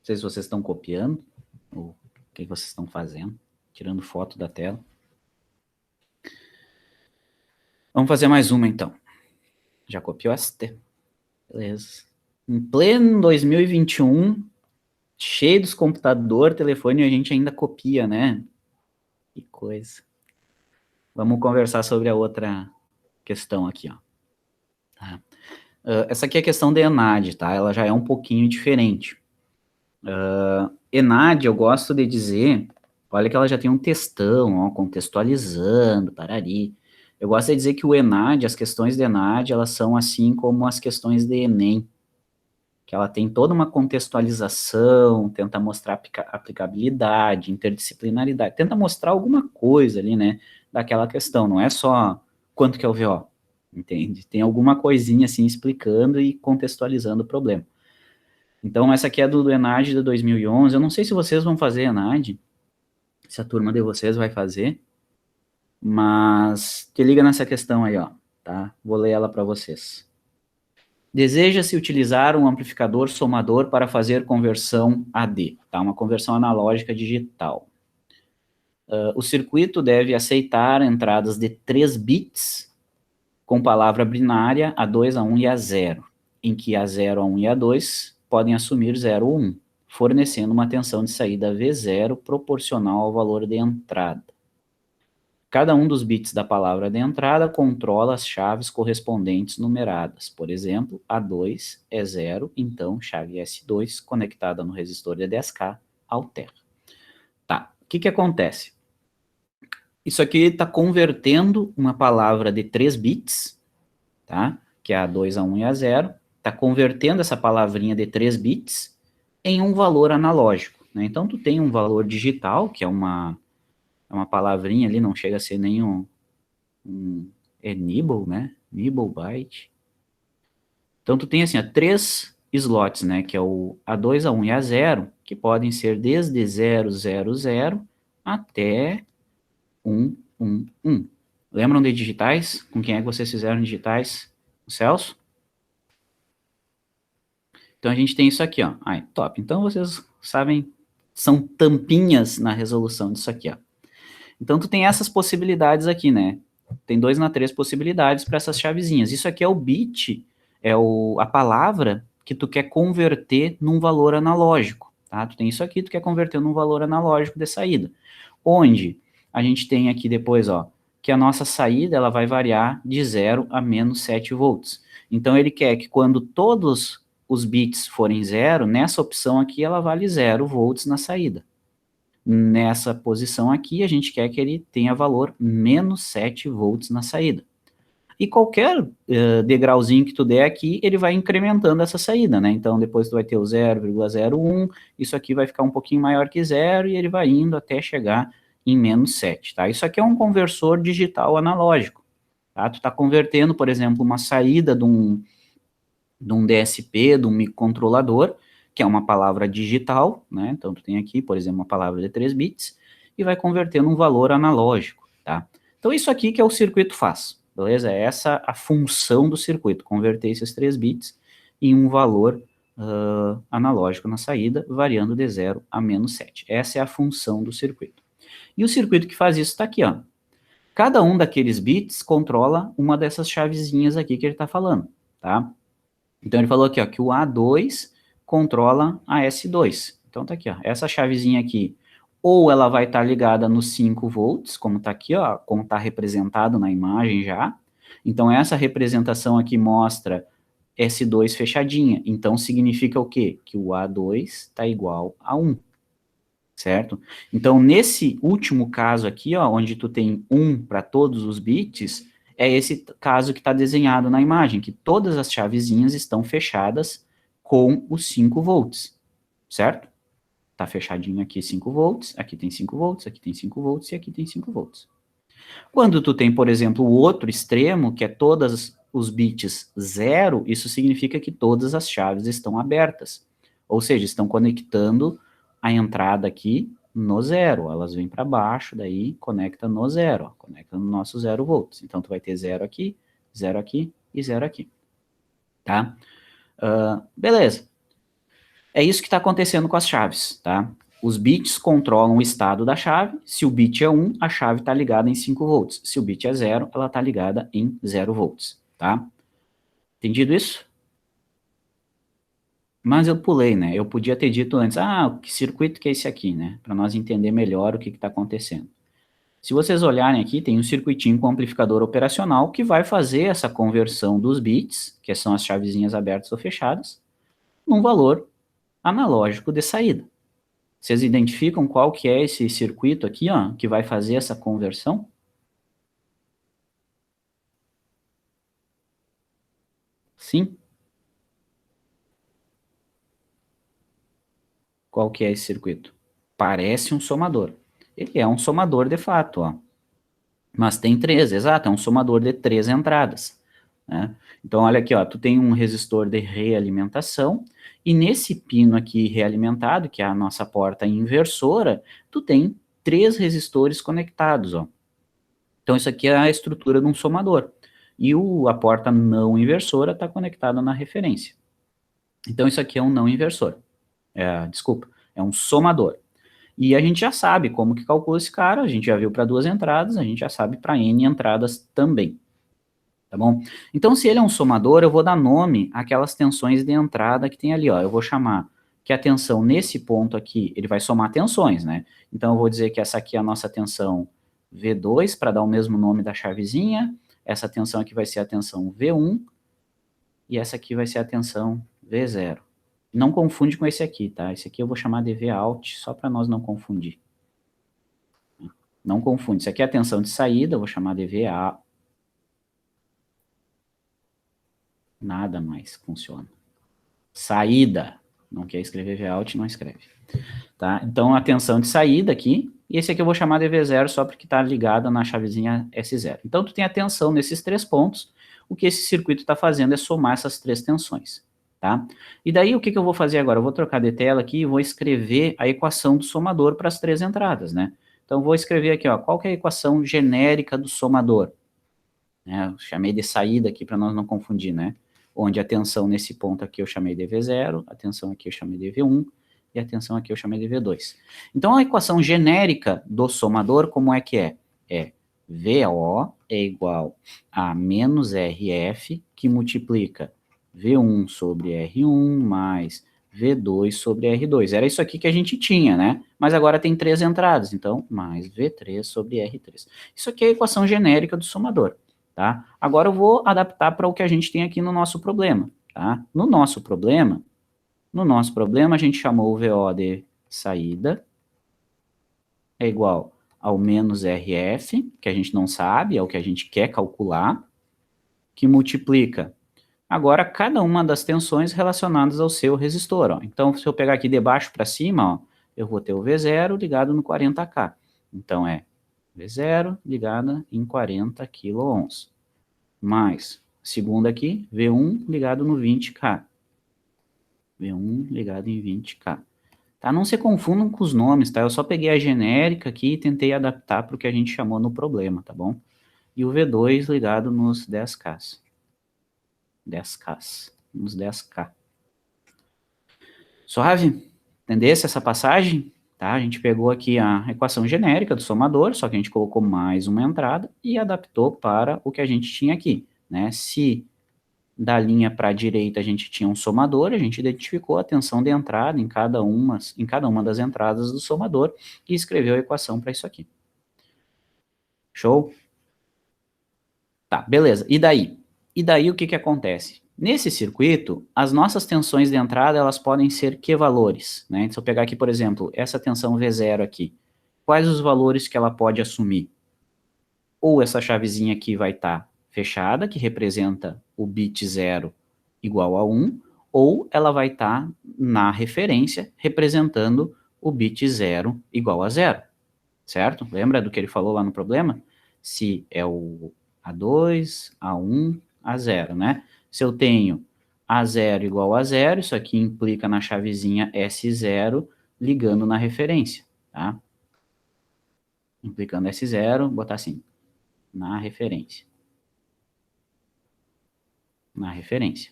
sei se vocês estão copiando, ou o que vocês estão fazendo, tirando foto da tela. Vamos fazer mais uma, então. Já copiou esta? Beleza. Em pleno 2021, cheio dos computadores, telefone, a gente ainda copia, né? Que coisa. Vamos conversar sobre a outra questão aqui, ó. Tá? Essa aqui é a questão da ENAD, tá? Ela já é um pouquinho diferente. ENAD, eu gosto de dizer, olha que ela já tem um textão, ó, contextualizando, parari. Eu gosto de dizer que o ENAD, as questões de ENAD, elas são assim como as questões de Enem, que ela tem toda uma contextualização, tenta mostrar aplicabilidade, interdisciplinaridade, tenta mostrar alguma coisa ali, né, daquela questão, não é só quanto que é o VO, entende? Tem alguma coisinha assim explicando e contextualizando o problema. Então, essa aqui é do ENAD de 2011, eu não sei se vocês vão fazer ENAD, se a turma de vocês vai fazer, mas te liga nessa questão aí, ó, tá? Vou ler ela para vocês. Deseja-se utilizar um amplificador somador para fazer conversão AD, tá? Uma conversão analógica digital. O circuito deve aceitar entradas de 3 bits com palavra binária A2, A1 e A0, em que A0, A1 e A2 podem assumir 0 ou 1, fornecendo uma tensão de saída V0 proporcional ao valor de entrada. Cada um dos bits da palavra de entrada controla as chaves correspondentes numeradas. Por exemplo, A2 é 0, então chave S2 conectada no resistor de 10K altera. Tá, o que acontece? Isso aqui está convertendo uma palavra de 3 bits, tá? Que é A2, A1 e A0, está convertendo essa palavrinha de 3 bits em um valor analógico, né? Então, tu tem um valor digital, que é uma palavrinha ali, não chega a ser nem é nibble, né? Nibble byte. Então, tu tem assim, 3 slots, né? Que é o A2, A1 e A0, que podem ser desde 000 até 111. Lembram de digitais? Com quem é que vocês fizeram digitais? O Celso? Então, a gente tem isso aqui, ó. Top. Então, vocês sabem, são tampinhas na resolução disso aqui, ó. Então, tu tem essas possibilidades aqui, né? Tem 2 na 3 possibilidades para essas chavezinhas. Isso aqui é o bit, é a palavra que tu quer converter num valor analógico, tá? Tu tem isso aqui, tu quer converter num valor analógico de saída. Onde a gente tem aqui depois, ó, que a nossa saída, ela vai variar de 0 a menos 7 volts. Então, ele quer que quando todos os bits forem 0, nessa opção aqui, ela vale 0 volts na saída. Nessa posição aqui, a gente quer que ele tenha valor menos 7 volts na saída. E qualquer degrauzinho que tu der aqui, ele vai incrementando essa saída, né? Então, depois tu vai ter o 0,01, isso aqui vai ficar um pouquinho maior que 0, e ele vai indo até chegar em menos 7, tá? Isso aqui é um conversor digital analógico, tá? Tu tá convertendo, por exemplo, uma saída de um DSP, de um microcontrolador, que é uma palavra digital, né? Então, tu tem aqui, por exemplo, uma palavra de 3 bits, e vai convertendo um valor analógico, tá? Então, isso aqui que é o circuito faz, beleza? É essa a função do circuito, converter esses 3 bits em um valor analógico na saída, variando de 0 a menos 7. Essa é a função do circuito. E o circuito que faz isso está aqui, ó. Cada um daqueles bits controla uma dessas chavezinhas aqui que ele está falando, tá? Então, ele falou aqui, ó, que o A2 controla a S2. Então, tá aqui, ó, essa chavezinha aqui, ou ela vai estar ligada nos 5 volts, como tá aqui, ó, como tá representado na imagem já. Então, essa representação aqui mostra S2 fechadinha. Então, significa o quê? Que o A2 está igual a 1, certo? Então, nesse último caso aqui, ó, onde tu tem 1 para todos os bits, é esse caso que está desenhado na imagem, que todas as chavezinhas estão fechadas com os 5 volts, certo? Tá fechadinho aqui 5 volts, aqui tem 5 volts, aqui tem 5 volts e aqui tem 5 volts. Quando tu tem, por exemplo, o outro extremo, que é todos os bits 0, isso significa que todas as chaves estão abertas. Ou seja, estão conectando a entrada aqui no 0. Elas vêm para baixo, daí conecta no 0, ó, conecta no nosso 0 volts. Então, tu vai ter 0 aqui e 0 aqui. Tá? Beleza. É isso que está acontecendo com as chaves, tá? Os bits controlam o estado da chave. Se o bit é 1, a chave está ligada em 5 volts. Se o bit é 0, ela está ligada em 0 volts, tá? Entendido isso? Mas eu pulei, né? Eu podia ter dito antes, que circuito que é esse aqui, né? Para nós entender melhor o que está acontecendo. Se vocês olharem aqui, tem um circuitinho com amplificador operacional que vai fazer essa conversão dos bits, que são as chavezinhas abertas ou fechadas, num valor analógico de saída. Vocês identificam qual que é esse circuito aqui, ó, que vai fazer essa conversão? Sim? Qual que é esse circuito? Parece um somador. Ele é um somador de fato, ó. Mas tem 3, exato, é um somador de 3 entradas, né? Então, olha aqui, ó, tu tem um resistor de realimentação, e nesse pino aqui realimentado, que é a nossa porta inversora, tu tem 3 resistores conectados, ó. Então, isso aqui é a estrutura de um somador. E a porta não inversora está conectada na referência. Então, isso aqui é um não inversor. Desculpa, é um somador. E a gente já sabe como que calcula esse cara, a gente já viu para 2 entradas, a gente já sabe para N entradas também. Tá bom? Então, se ele é um somador, eu vou dar nome àquelas tensões de entrada que tem ali, ó. Eu vou chamar que a tensão nesse ponto aqui, ele vai somar tensões, né? Então, eu vou dizer que essa aqui é a nossa tensão V2, para dar o mesmo nome da chavezinha. Essa tensão aqui vai ser a tensão V1, e essa aqui vai ser a tensão V0. Não confunde com esse aqui, tá? Esse aqui eu vou chamar de Vout, só para nós não confundir. Não confunde. Isso aqui é a tensão de saída, eu vou chamar de VA. Nada mais funciona. Saída. Não quer escrever Vout, não escreve. Tá? Então, a tensão de saída aqui, e esse aqui eu vou chamar de V0 só porque está ligado na chavezinha S0. Então, tu tem a tensão nesses 3 pontos. O que esse circuito está fazendo é somar essas 3 tensões. Tá? E daí, o que eu vou fazer agora? Eu vou trocar de tela aqui e vou escrever a equação do somador para as 3 entradas, né? Então, vou escrever aqui, ó, qual que é a equação genérica do somador? Eu chamei de saída aqui para nós não confundir, né? Onde a tensão nesse ponto aqui eu chamei de V0, a tensão aqui eu chamei de V1, e a tensão aqui eu chamei de V2. Então, a equação genérica do somador, como é que é? É VO é igual a menos RF, que multiplica V1 sobre R1 mais V2 sobre R2. Era isso aqui que a gente tinha, né? Mas agora tem 3 entradas, então, mais V3 sobre R3. Isso aqui é a equação genérica do somador, tá? Agora eu vou adaptar para o que a gente tem aqui no nosso problema, tá? No nosso problema, a gente chamou o VO de saída, é igual ao menos RF, que a gente não sabe, é o que a gente quer calcular, que multiplica agora cada uma das tensões relacionadas ao seu resistor, ó. Então, se eu pegar aqui de baixo para cima, ó, eu vou ter o V0 ligado no 40K. Então, é V0 ligada em 40 kΩ. Mais, segunda aqui, V1 ligado no 20K. V1 ligado em 20K. Tá? Não se confundam com os nomes, tá? Eu só peguei a genérica aqui e tentei adaptar para o que a gente chamou no problema, tá bom? E o V2 ligado nos 10Ks. 10Ks. Nos 10K. Suave? Entendesse essa passagem? Tá? A gente pegou aqui a equação genérica do somador, só que a gente colocou mais uma entrada e adaptou para o que a gente tinha aqui, né? Se da linha para a direita a gente tinha um somador, a gente identificou a tensão de entrada em cada uma das entradas do somador e escreveu a equação para isso aqui. Show? Tá, beleza. E daí? E daí o que que acontece? Nesse circuito, as nossas tensões de entrada, elas podem ser que valores, né? Então, se eu pegar aqui, por exemplo, essa tensão V0 aqui, quais os valores que ela pode assumir? Ou essa chavezinha aqui vai estar fechada, que representa o bit 0 igual a 1, ou ela vai estar na referência, representando o bit 0 igual a 0, certo? Lembra do que ele falou lá no problema? Se é o A2, A1, A0, né? Se eu tenho A0 igual a 0, isso aqui implica na chavezinha S0 ligando na referência, tá? Implicando S0, botar assim, na referência. Na referência,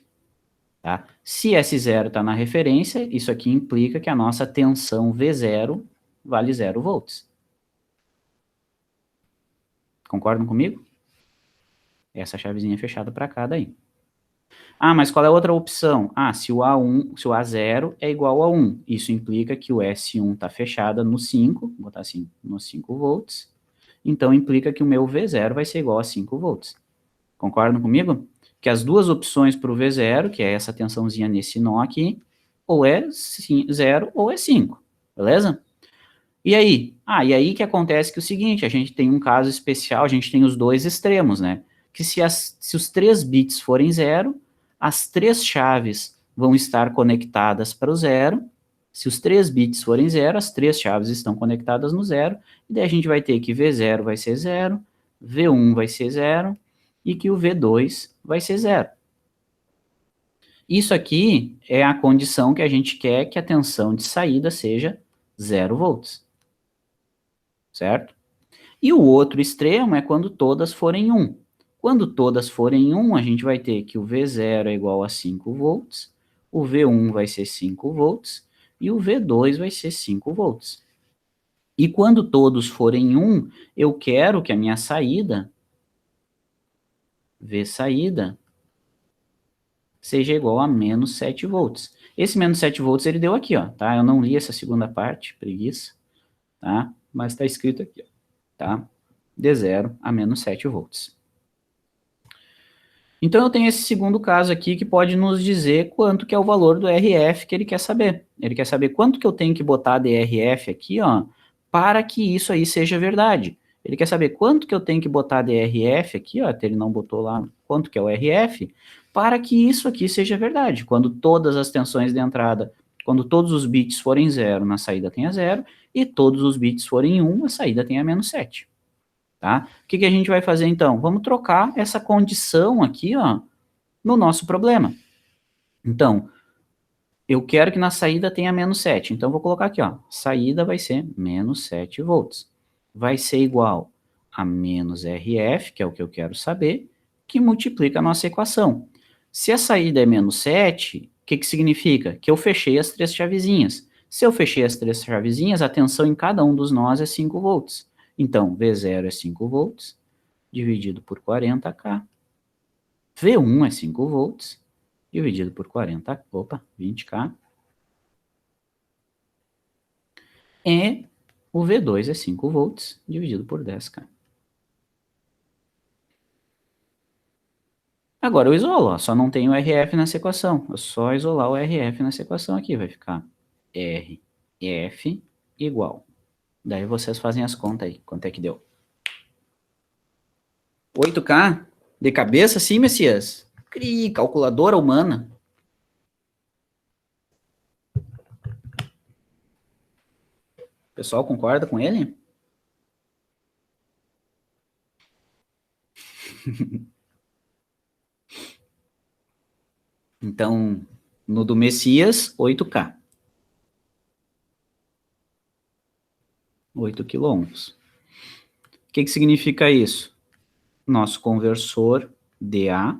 tá? Se S0 está na referência, isso aqui implica que a nossa tensão V0 vale 0 volts. Concordam comigo? Essa chavezinha fechada para cá daí. Ah, mas qual é a outra opção? Ah, se o A0 é igual a 1, isso implica que o S1 está fechada no 5, vou botar assim, no 5 volts, então implica que o meu V0 vai ser igual a 5 volts. Concordam comigo? Que as duas opções para o V0, que é essa tensãozinha nesse nó aqui, ou é 0 ou é 5, beleza? E aí? E aí que acontece que é o seguinte, a gente tem um caso especial, a gente tem os dois extremos, né? Que se os 3 bits forem 0, as 3 chaves vão estar conectadas para o 0. Se os 3 bits forem 0, as 3 chaves estão conectadas no 0. E daí a gente vai ter que V0 vai ser 0, V1 vai ser 0 e que o V2 vai ser 0. Isso aqui é a condição que a gente quer que a tensão de saída seja 0 volts. Certo? E o outro extremo é quando todas forem 1. Quando todas forem 1, a gente vai ter que o V0 é igual a 5 volts, o V1 vai ser 5 volts e o V2 vai ser 5 volts. E quando todos forem 1, eu quero que a minha saída, V saída, seja igual a menos 7 volts. Esse menos 7 volts ele deu aqui, ó, tá? Eu não li essa segunda parte, preguiça, tá? Mas está escrito aqui, ó, tá? De 0 a menos 7 volts. Então eu tenho esse segundo caso aqui que pode nos dizer quanto que é o valor do RF que ele quer saber. Ele quer saber quanto que eu tenho que botar de RF aqui, ó, para que isso aí seja verdade. Ele quer saber quanto que eu tenho que botar de RF aqui, ó, até ele não botou lá quanto que é o RF, para que isso aqui seja verdade. Quando todas as tensões de entrada, quando todos os bits forem 0, na saída tenha 0, e todos os bits forem 1, a saída tenha menos 7. Tá? O que a gente vai fazer então? Vamos trocar essa condição aqui, ó, no nosso problema. Então, eu quero que na saída tenha menos 7. Então, vou colocar aqui, ó, saída vai ser menos 7 volts. Vai ser igual a menos RF, que é o que eu quero saber, que multiplica a nossa equação. Se a saída é menos 7, o que significa? Que eu fechei as 3 chavezinhas. Se eu fechei as 3 chavezinhas, a tensão em cada um dos nós é 5 volts. Então, V0 é 5 volts, dividido por 40K. V1 é 5 volts, dividido por 20K. E o V2 é 5 volts, dividido por 10K. Agora eu isolo, ó, só não tenho RF nessa equação. É só isolar o RF nessa equação aqui, vai ficar RF igual. Daí vocês fazem as contas aí, quanto é que deu? 8K? De cabeça, sim, Messias? Cri, calculadora humana. O pessoal concorda com ele? Então, no do Messias, 8K. 8 quilômetros. O que significa isso? Nosso conversor DA,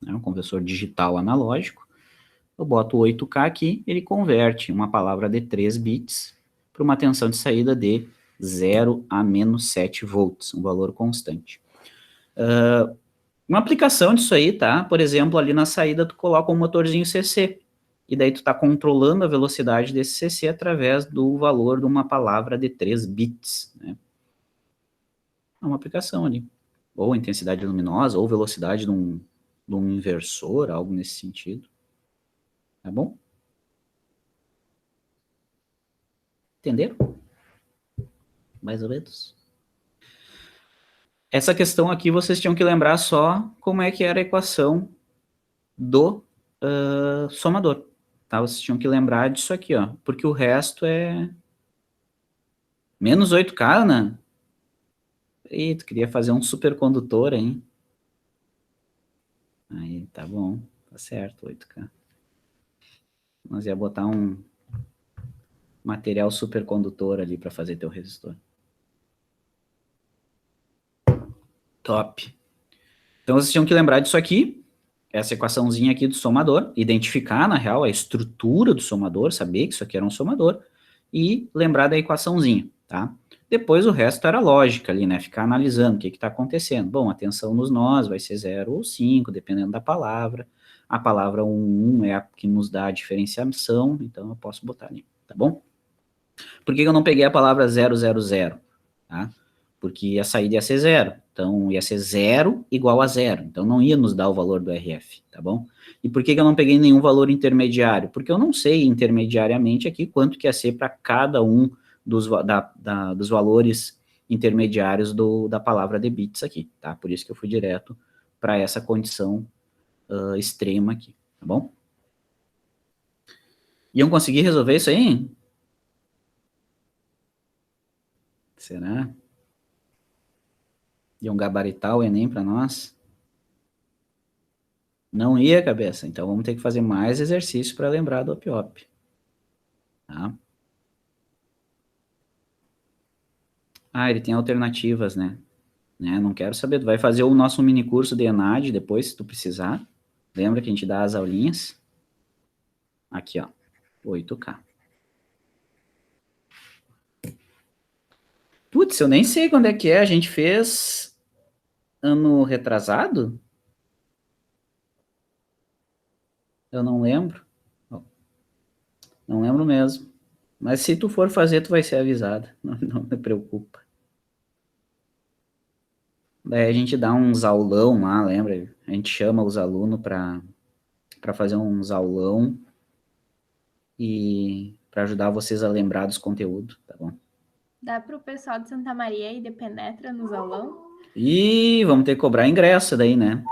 né, um conversor digital analógico, eu boto 8K aqui, ele converte uma palavra de 3 bits para uma tensão de saída de 0 a menos 7 volts, um valor constante. Uma aplicação disso aí, tá? Por exemplo, ali na saída tu coloca um motorzinho CC, e daí tu tá controlando a velocidade desse CC através do valor de uma palavra de 3 bits, né? É uma aplicação ali. Ou intensidade luminosa, ou velocidade de um inversor, algo nesse sentido. Tá bom? Entenderam? Mais ou menos. Essa questão aqui vocês tinham que lembrar só como é que era a equação do somador. Tá? Vocês tinham que lembrar disso aqui, ó. Porque o resto é menos 8K, né? Ih, tu queria fazer um supercondutor, hein? Aí, tá bom. Tá certo, 8K. Nós ia botar um material supercondutor ali para fazer teu resistor. Top. Então, vocês tinham que lembrar disso aqui, essa equaçãozinha aqui do somador, identificar, na real, a estrutura do somador, saber que isso aqui era um somador, e lembrar da equaçãozinha, tá? Depois o resto era lógica ali, né? Ficar analisando o que está acontecendo. Bom, a tensão nos nós vai ser 0 ou 5, dependendo da palavra. A palavra 1 é a que nos dá a diferenciação, então eu posso botar ali, tá bom? Por que eu não peguei a palavra 000, tá? Porque a saída ia ser 0. Então, ia ser 0 igual a 0. Então, não ia nos dar o valor do RF, tá bom? E por que eu não peguei nenhum valor intermediário? Porque eu não sei intermediariamente aqui quanto que ia ser para cada um dos valores intermediários da palavra de bits aqui, tá? Por isso que eu fui direto para essa condição extrema aqui, tá bom? Iam conseguir resolver isso aí? Será? Iam gabaritar o Enem para nós? Não ia, cabeça. Então vamos ter que fazer mais exercício para lembrar do OP-OP. Tá? Ah, ele tem alternativas, né? Não quero saber. Tu vai fazer o nosso mini curso de ENAD depois, se tu precisar. Lembra que a gente dá as aulinhas? Aqui, ó. 8K. Putz, eu nem sei quando é que é. A gente fez ano retrasado? Eu não lembro. Não lembro mesmo. Mas se tu for fazer, tu vai ser avisado. Não me preocupa. Daí a gente dá uns aulão lá, lembra? A gente chama os alunos para fazer uns aulão e para ajudar vocês a lembrar dos conteúdos, tá bom? Dá para o pessoal de Santa Maria e de Penetra nos aulão? E vamos ter que cobrar ingresso daí, né?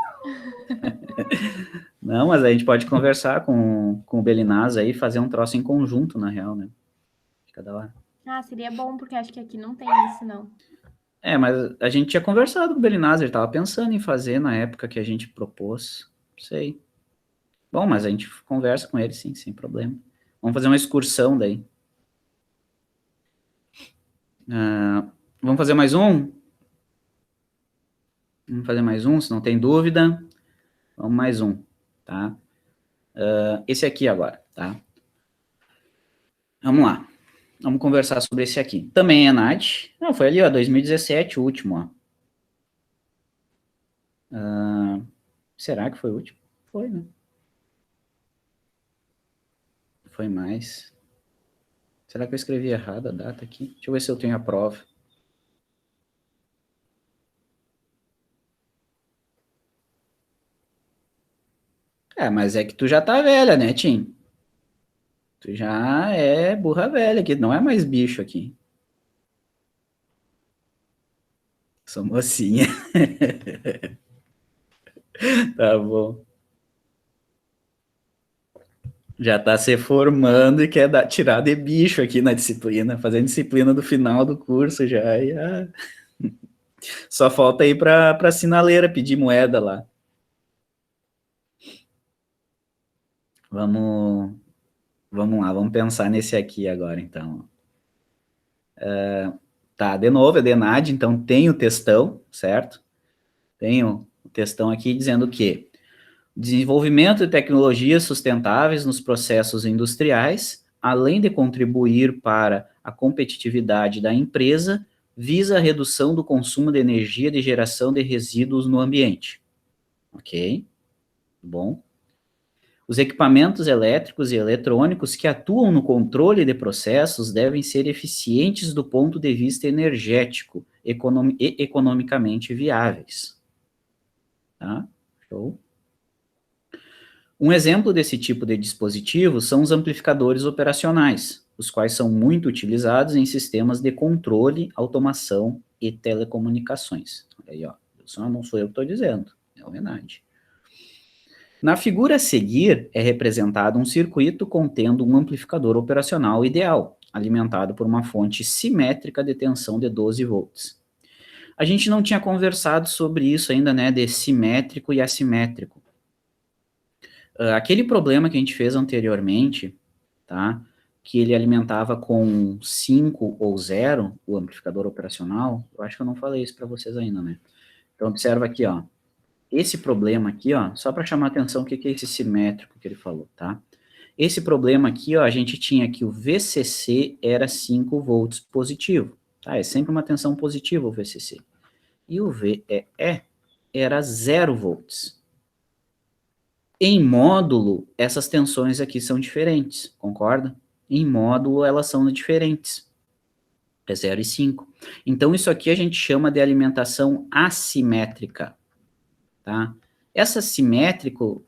Não, mas a gente pode conversar com o Belinaz aí, fazer um troço em conjunto, na real, né? Fica da hora. Ah, seria bom, porque acho que aqui não tem isso, não. É, mas a gente tinha conversado com o Belinaz, ele tava pensando em fazer na época que a gente propôs. Não sei. Bom, mas a gente conversa com ele, sim, sem problema. Vamos fazer uma excursão daí. Vamos fazer mais um? Vamos fazer mais um, se não tem dúvida. Vamos mais um, tá? Esse aqui agora, tá? Vamos lá. Vamos conversar sobre esse aqui. Também é NAD. Não, foi ali, ó, 2017, o último, ó. Será que foi o último? Foi, né? Foi mais. Será que eu escrevi errado a data aqui? Deixa eu ver se eu tenho a prova. Mas é que tu já tá velha, né, Tim? Tu já é burra velha aqui, não é mais bicho aqui. Sou mocinha. Tá bom. Já tá se formando e quer tirar de bicho aqui na disciplina, fazendo disciplina do final do curso já. Só falta ir para a sinaleira pedir moeda lá. Vamos lá, vamos pensar nesse aqui agora, então. Tá, de novo, é DENAD, então tem o textão, certo? Tem o textão aqui dizendo que desenvolvimento de tecnologias sustentáveis nos processos industriais, além de contribuir para a competitividade da empresa, visa a redução do consumo de energia de geração de resíduos no ambiente. Ok? Bom. Os equipamentos elétricos e eletrônicos que atuam no controle de processos devem ser eficientes do ponto de vista energético e economicamente viáveis. Tá? Show? Um exemplo desse tipo de dispositivo são os amplificadores operacionais, os quais são muito utilizados em sistemas de controle, automação e telecomunicações. Olha aí, ó. Não sou eu que estou dizendo, é homenagem. Na figura a seguir, é representado um circuito contendo um amplificador operacional ideal, alimentado por uma fonte simétrica de tensão de 12 volts. A gente não tinha conversado sobre isso ainda, né, de simétrico e assimétrico. Aquele problema que a gente fez anteriormente, tá, que ele alimentava com 5 ou 0, o amplificador operacional, eu acho que eu não falei isso para vocês ainda, né? Então, observa aqui, ó. Esse problema aqui, ó, só para chamar a atenção o que é esse simétrico que ele falou, tá? Esse problema aqui, ó, a gente tinha que o VCC era 5 volts positivo, tá? É sempre uma tensão positiva o VCC. E o VEE era 0 volts. Em módulo, essas tensões aqui são diferentes, concorda? Em módulo, elas são diferentes. É 0 e 5. Então, isso aqui a gente chama de alimentação assimétrica. Tá? Essa simétrico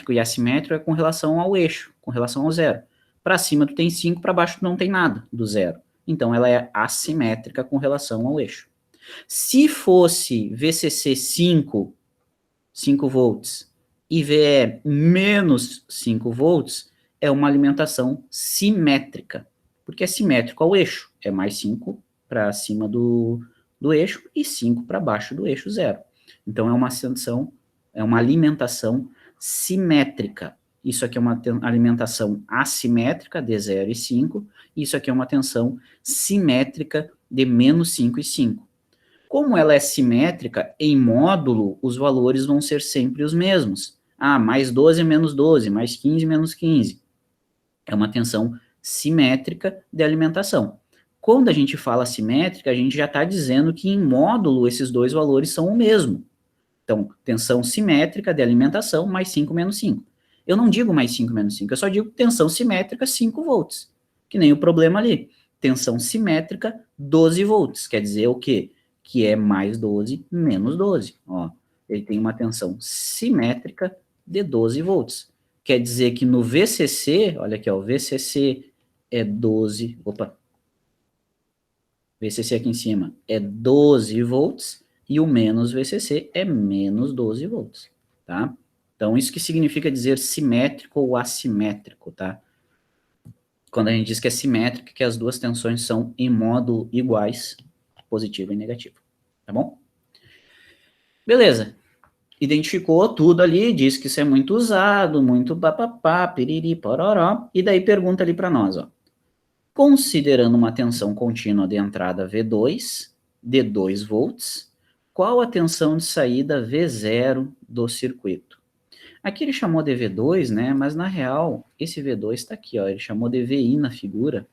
e assimétrico é com relação ao eixo, com relação ao zero. Para cima tu tem 5, para baixo tu não tem nada do zero. Então ela é assimétrica com relação ao eixo. Se fosse VCC 5 volts, e VE menos 5 volts, é uma alimentação simétrica, porque é simétrico ao eixo. É mais 5 para cima do eixo e 5 para baixo do eixo zero. Então, é uma alimentação simétrica. Isso aqui é uma alimentação assimétrica, de 0 e 5. Isso aqui é uma tensão simétrica, de menos 5 e 5. Como ela é simétrica, em módulo, os valores vão ser sempre os mesmos. Ah, mais 12 menos 12, mais 15 menos 15. É uma tensão simétrica de alimentação. Quando a gente fala simétrica, a gente já está dizendo que em módulo esses dois valores são o mesmo. Então, tensão simétrica de alimentação, mais 5 menos 5. Eu não digo mais 5 menos 5, eu só digo tensão simétrica 5 volts. Que nem o problema ali. Tensão simétrica 12 volts. Quer dizer o quê? Que é mais 12 menos 12. Ó, ele tem uma tensão simétrica de 12 volts. Quer dizer que no VCC, olha aqui, ó, o VCC é 12, VCC aqui em cima é 12 volts, e o menos VCC é menos 12 volts, tá? Então, isso que significa dizer simétrico ou assimétrico, tá? Quando a gente diz que é simétrico, que as duas tensões são em módulo iguais, positivo e negativo, tá bom? Beleza. Identificou tudo ali, diz que isso é muito usado, muito papapá, piriri, pororó, e daí pergunta ali para nós, ó. Considerando uma tensão contínua de entrada V2, de 2 volts, qual a tensão de saída V0 do circuito? Aqui ele chamou de V2, né, mas na real, esse V2 está aqui, ó, ele chamou de VI na figura.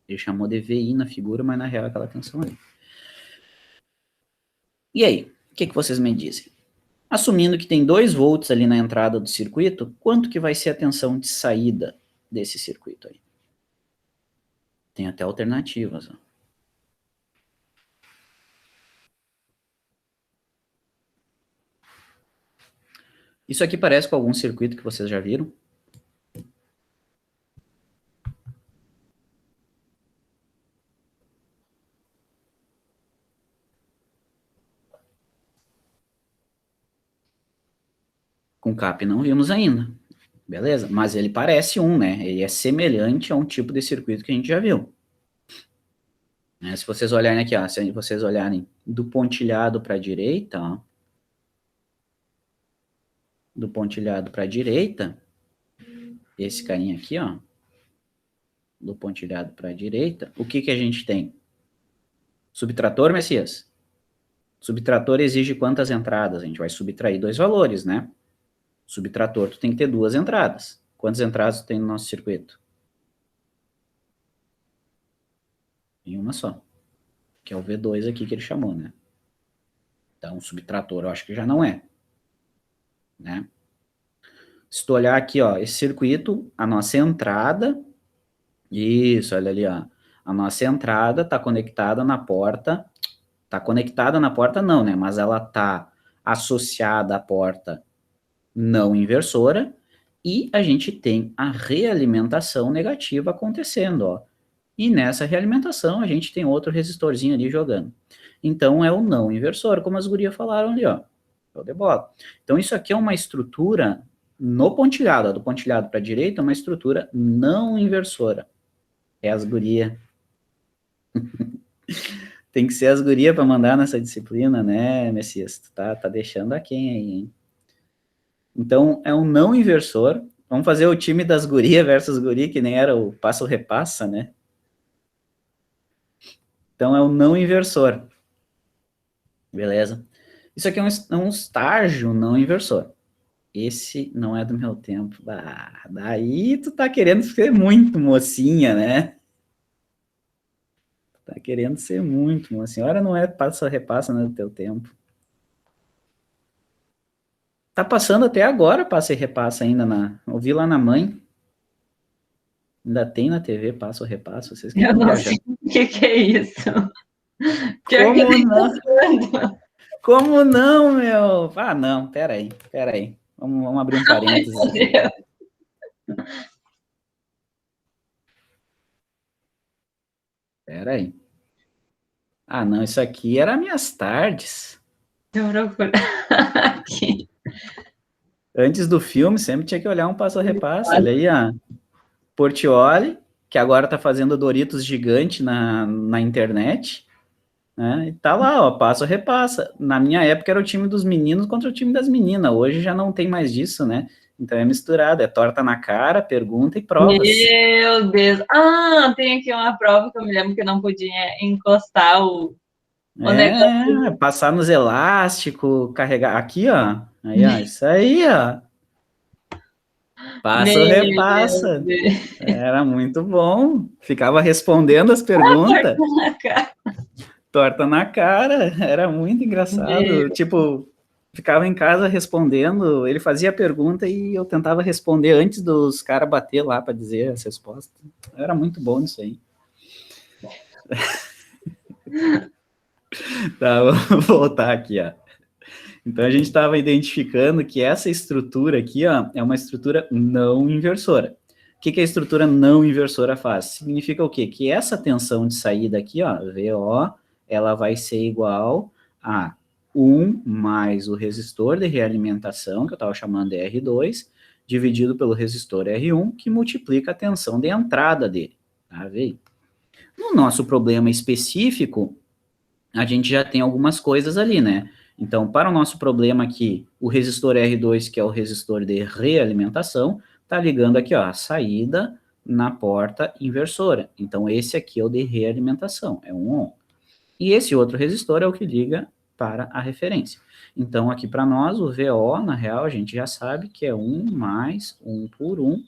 Ele chamou de VI na figura, mas na real é aquela tensão ali. E aí, o que vocês me dizem? Assumindo que tem 2 volts ali na entrada do circuito, quanto que vai ser a tensão de saída desse circuito aí? Tem até alternativas, ó. Isso aqui parece com algum circuito que vocês já viram? Com CAP não vimos ainda. Beleza? Mas ele parece um, né? Ele é semelhante a um tipo de circuito que a gente já viu. Se vocês olharem aqui, ó, se vocês olharem do pontilhado para a direita, ó, do pontilhado para a direita, esse carinha aqui, ó, do pontilhado para a direita, o que que a gente tem? Subtrator, Messias? Subtrator exige quantas entradas? A gente vai subtrair 2 valores, né? Subtrator, tu tem que ter 2 entradas. Quantas entradas tu tem no nosso circuito? Tem uma só, que é o V2 aqui que ele chamou, né? Então, subtrator eu acho que já não é, né? Se tu olhar aqui, ó, esse circuito, a nossa entrada, isso, olha ali, ó, a nossa entrada está conectada na porta, não, né, mas ela está associada à porta não inversora, e a gente tem a realimentação negativa acontecendo, ó. E nessa realimentação a gente tem outro resistorzinho ali jogando. Então é o não inversor, como as gurias falaram ali, ó. Show de bola. Então isso aqui é uma estrutura no pontilhado, ó, do pontilhado para a direita, é uma estrutura não inversora. É as gurias. Tem que ser as gurias para mandar nessa disciplina, né, Messias? Tu tá deixando a quem aí, hein? Então, é um não inversor. Vamos fazer o time das gurias versus guri, que nem era o passo-repassa, né? Então, é um não inversor. Beleza? Isso aqui é um estágio não inversor. Esse não é do meu tempo. Ah, daí tu tá querendo ser muito mocinha, né? Tá querendo ser muito mocinha. Ora, não é passa-repassa, né, do teu tempo. Tá passando até agora, passa e repassa ainda na... Ouvi lá na mãe. Ainda tem na TV, passa ou repassa, vocês que Eu estão não viajando. sei o que é isso. Pior que eu Como nem tô não? usando. Como não, meu? Ah, não, peraí. Vamos abrir um Ai, parênteses meu aqui. Deus. Peraí. Ah, não, isso aqui era minhas tardes. Deixa eu procurar aqui. Antes do filme, sempre tinha que olhar um passo a repasso. Olha aí, ó. Portioli, que agora tá fazendo Doritos gigante na internet, né? E tá lá, ó, passo a repassa. Na minha época era o time dos meninos contra o time das meninas. Hoje já não tem mais disso, né? Então é misturado, é torta na cara, pergunta e provas. Meu Deus. Ah, tem aqui uma prova que eu me lembro que eu não podia encostar o negócio. É, passar nos elásticos, carregar. Aqui, ó. Aí, ó, isso aí, ó. Passa ou Meu repassa. Deus. Era muito bom. Ficava respondendo as perguntas, Torta na cara. torta na cara. Era muito engraçado. Meu Tipo, ficava em casa respondendo. Ele fazia a pergunta e eu tentava responder antes dos caras bater lá para dizer as respostas. Era muito bom isso aí. Tá, vamos voltar aqui, ó. Então a gente estava identificando que essa estrutura aqui, ó, é uma estrutura não inversora. O que, que a estrutura não inversora faz? Significa o quê? Que essa tensão de saída aqui, ó, VO, ela vai ser igual a 1 mais o resistor de realimentação, que eu estava chamando de R2, dividido pelo resistor R1, que multiplica a tensão de entrada dele. Tá, veio? No nosso problema específico, a gente já tem algumas coisas ali, né? Então, para o nosso problema aqui, o resistor R2, que é o resistor de realimentação, está ligando aqui, ó, a saída na porta inversora. Então, esse aqui é o de realimentação, é um ON. E esse outro resistor é o que liga para a referência. Então, aqui para nós, o VO, na real, a gente já sabe que é 1 mais 1 por 1,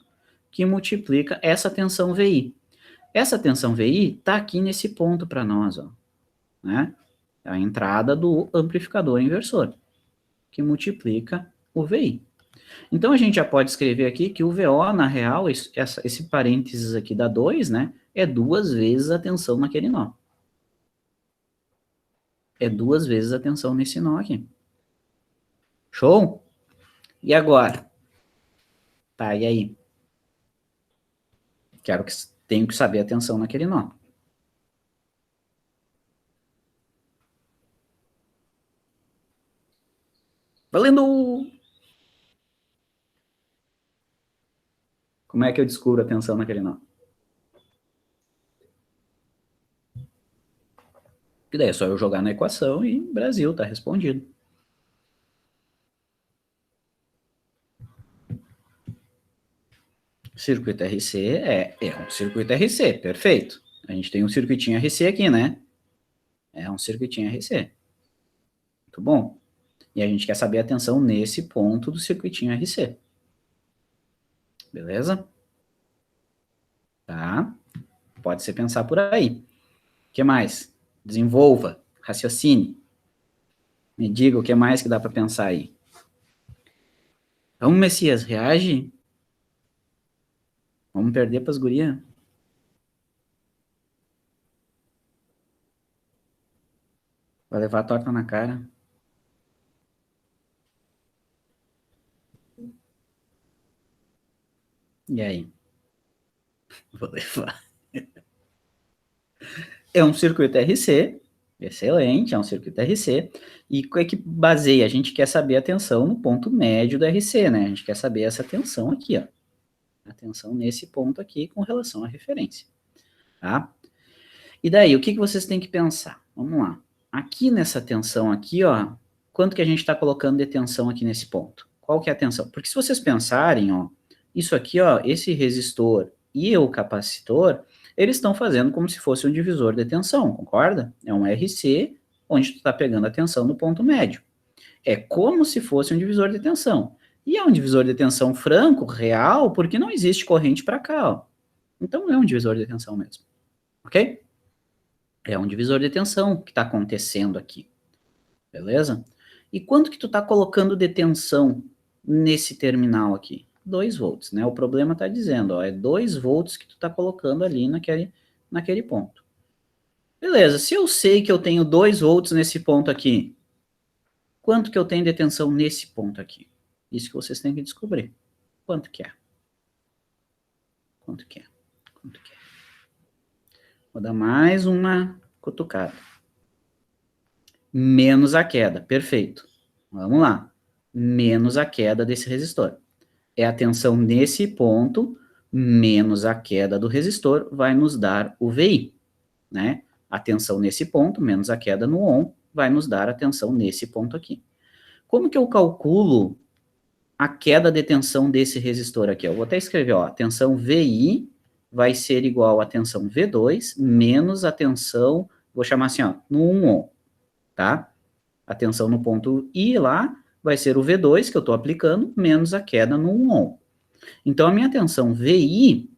que multiplica essa tensão VI. Essa tensão VI está aqui nesse ponto para nós, ó, né? A entrada do amplificador inversor, que multiplica o VI. Então, a gente já pode escrever aqui que o VO, na real, esse parênteses aqui dá 2, né? É 2 vezes a tensão naquele nó. É 2 vezes a tensão nesse nó aqui. Show? E agora? Tá, e aí? Tenho que saber a tensão naquele nó. Valendo! Como é que eu descubro a tensão naquele nó? Que daí é só eu jogar na equação e Brasil, tá respondido. Circuito RC é um circuito RC, perfeito. A gente tem um circuitinho RC aqui, né? É um circuitinho RC. Muito bom. E a gente quer saber a tensão nesse ponto do circuitinho RC. Beleza? Tá? Pode ser pensar por aí. O que mais? Desenvolva, raciocine. Me diga o que mais que dá para pensar aí. Vamos, Messias, reage. Vamos perder para as gurias. Vai levar a torta na cara. E aí? Vou levar. É um circuito RC, excelente, é um circuito RC. E o que é que baseia? A gente quer saber a tensão no ponto médio do RC, né? A gente quer saber essa tensão aqui, ó. A tensão nesse ponto aqui com relação à referência, tá? E daí, o que que vocês têm que pensar? Vamos lá. Aqui nessa tensão aqui, ó, quanto que a gente está colocando de tensão aqui nesse ponto? Qual que é a tensão? Porque se vocês pensarem, ó, isso aqui, ó, esse resistor e o capacitor, eles estão fazendo como se fosse um divisor de tensão, concorda? É um RC, onde tu está pegando a tensão no ponto médio. É como se fosse um divisor de tensão. E é um divisor de tensão franco, real, porque não existe corrente para cá, ó. Então é um divisor de tensão mesmo, ok? É um divisor de tensão que está acontecendo aqui, beleza? E quanto que tu está colocando de tensão nesse terminal aqui? 2 volts, né? O problema está dizendo, ó, é 2 volts que tu está colocando ali naquele ponto. Beleza, se eu sei que eu tenho 2 volts nesse ponto aqui, quanto que eu tenho de tensão nesse ponto aqui? Isso que vocês têm que descobrir. Quanto que é? Quanto que é? Quanto que é? Vou dar mais uma cutucada. Menos a queda, perfeito. Vamos lá. Menos a queda desse resistor. É a tensão nesse ponto, menos a queda do resistor, vai nos dar o VI, né? A tensão nesse ponto, menos a queda no ON, vai nos dar a tensão nesse ponto aqui. Como que eu calculo a queda de tensão desse resistor aqui? Eu vou até escrever, ó, a tensão VI vai ser igual a tensão V2 menos a tensão, vou chamar assim, ó, no 1 ohm, tá? A tensão no ponto I lá vai ser o V2 que eu estou aplicando menos a queda no 1 ohm. Então, a minha tensão VI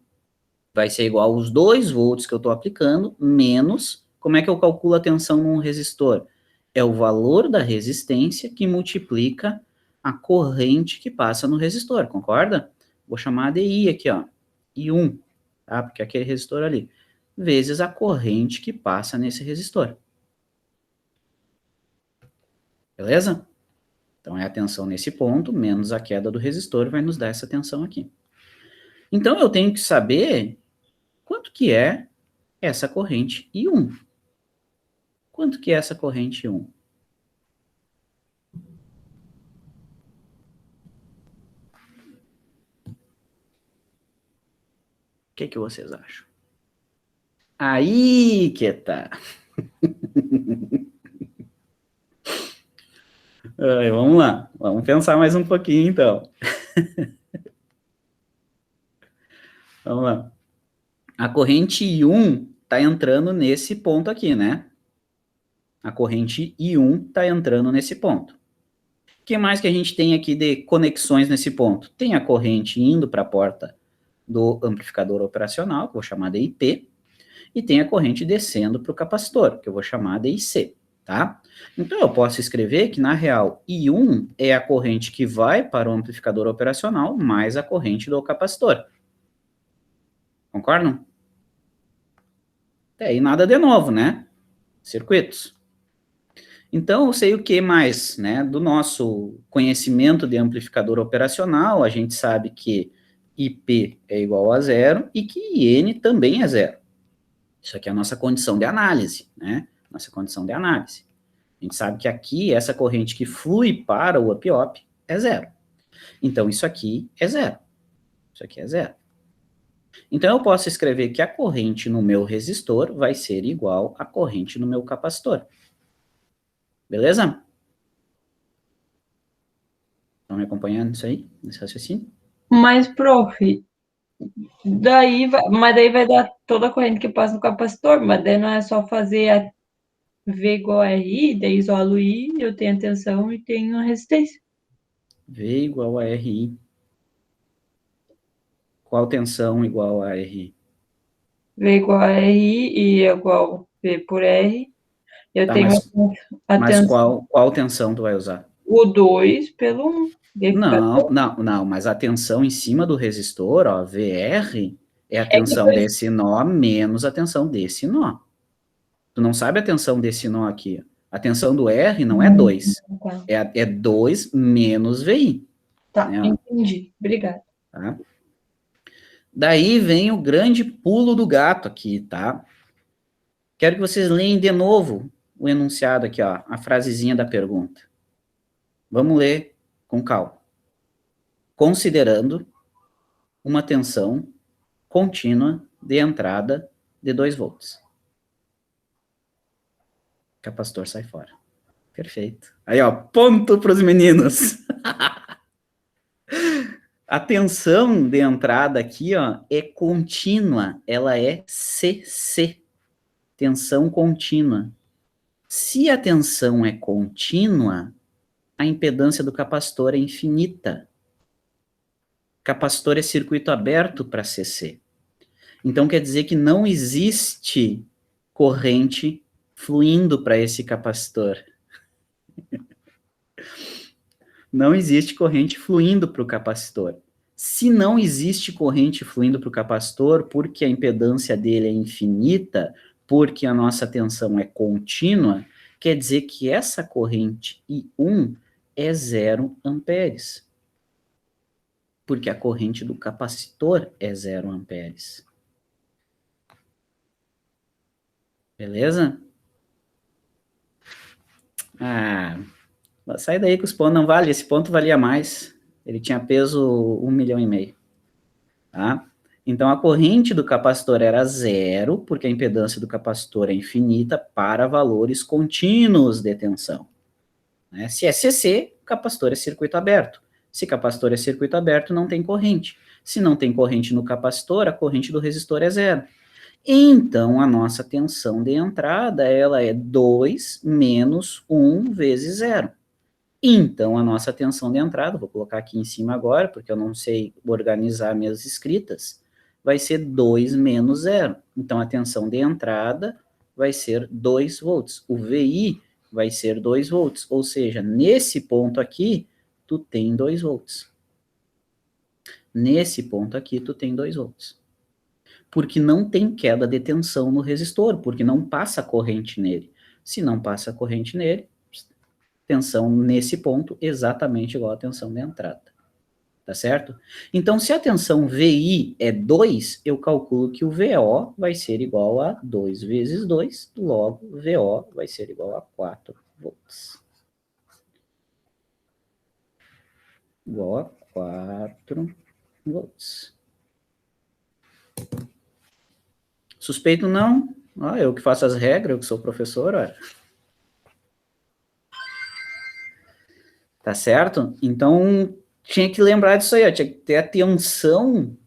vai ser igual aos 2 volts que eu estou aplicando menos, como é que eu calculo a tensão num resistor? É o valor da resistência que multiplica a corrente que passa no resistor, concorda? Vou chamar de I aqui, ó, I1, tá? Porque é aquele resistor ali, vezes a corrente que passa nesse resistor. Beleza? Então, é a tensão nesse ponto, menos a queda do resistor, vai nos dar essa tensão aqui. Então, eu tenho que saber quanto que é essa corrente I1. Quanto que é essa corrente I1? O que vocês acham? Aí que tá. Ai, vamos lá. Vamos pensar mais um pouquinho, então. Vamos lá. A corrente I1 está entrando nesse ponto aqui, né? A corrente I1 está entrando nesse ponto. O que mais que a gente tem aqui de conexões nesse ponto? Tem a corrente indo para a porta do amplificador operacional, que eu vou chamar de IP, e tem a corrente descendo para o capacitor, que eu vou chamar de IC, tá? Então, eu posso escrever que, na real, I1 é a corrente que vai para o amplificador operacional, mais a corrente do capacitor. Concordam? Até aí nada de novo, né? Circuitos. Então, eu sei o que mais, né? Do nosso conhecimento de amplificador operacional, a gente sabe que IP é igual a zero e que IN também é zero. Isso aqui é a nossa condição de análise, né? Nossa condição de análise. A gente sabe que aqui, essa corrente que flui para o up-op é zero. Então, isso aqui é zero. Isso aqui é zero. Então, eu posso escrever que a corrente no meu resistor vai ser igual à corrente no meu capacitor. Beleza? Estão me acompanhando isso aí? Nesse raciocínio? Mas, prof, mas daí vai dar toda a corrente que passa no capacitor, mas daí não é só fazer a V igual a RI, daí isolo I, eu tenho a tensão e tenho a resistência. V igual a RI. Qual tensão igual a RI? V igual a RI e é igual V por R. Eu Tá, tenho a mas tensão, qual tensão tu vai usar? o 2 pelo 1. Não, mas a tensão em cima do resistor, ó, VR, é a É que tensão desse nó menos a tensão desse nó. Tu não sabe a tensão desse nó aqui. A tensão do R não é 2. Tá, É 2 menos VI. tá, Né, ó, entendi. Obrigada. tá? Daí vem o grande pulo do gato aqui, tá? Quero que vocês leem de novo o enunciado aqui, ó, a frasezinha da pergunta. Vamos ler com calma. Considerando uma tensão contínua de entrada de 2 volts. O capacitor sai fora. Perfeito. Aí, ó, ponto para os meninos. A tensão de entrada aqui, ó, é contínua. Ela é CC. Tensão contínua. Se a tensão é contínua, a impedância do capacitor é infinita. Capacitor é circuito aberto para CC. Então quer dizer que não existe corrente fluindo para esse capacitor. Não existe corrente fluindo para o capacitor. Se não existe corrente fluindo para o capacitor, porque a impedância dele é infinita, porque a nossa tensão é contínua, quer dizer que essa corrente I1 é 0 amperes. Porque a corrente do capacitor é 0 amperes. Beleza? Ah, sai daí que os pontos não valem. Esse ponto valia mais. Ele tinha peso 1,5 milhão. Tá? Então, a corrente do capacitor era zero, porque a impedância do capacitor é infinita para valores contínuos de tensão. Né? Se é CC, o capacitor é circuito aberto. Se capacitor é circuito aberto, não tem corrente. Se não tem corrente no capacitor, a corrente do resistor é zero. Então, a nossa tensão de entrada, ela é 2 menos 1 vezes zero. Então, a nossa tensão de entrada, vou colocar aqui em cima agora, porque eu não sei organizar minhas escritas, vai ser 2 menos zero. Então, a tensão de entrada vai ser 2 volts. O VI vai ser 2 volts. Ou seja, nesse ponto aqui, tu tem 2 volts. Nesse ponto aqui, tu tem 2 volts. Porque não tem queda de tensão no resistor, porque não passa corrente nele. Se não passa corrente nele, tensão nesse ponto exatamente igual à tensão de entrada. Tá certo? Então, se a tensão VI é 2, eu calculo que o VO vai ser igual a 2 vezes 2, logo VO vai ser igual a 4 volts. Igual a 4 volts. Suspeito não? Eu que faço as regras, eu que sou professor, olha. Tá certo? Então, tinha que lembrar disso aí, ó, tinha que ter atenção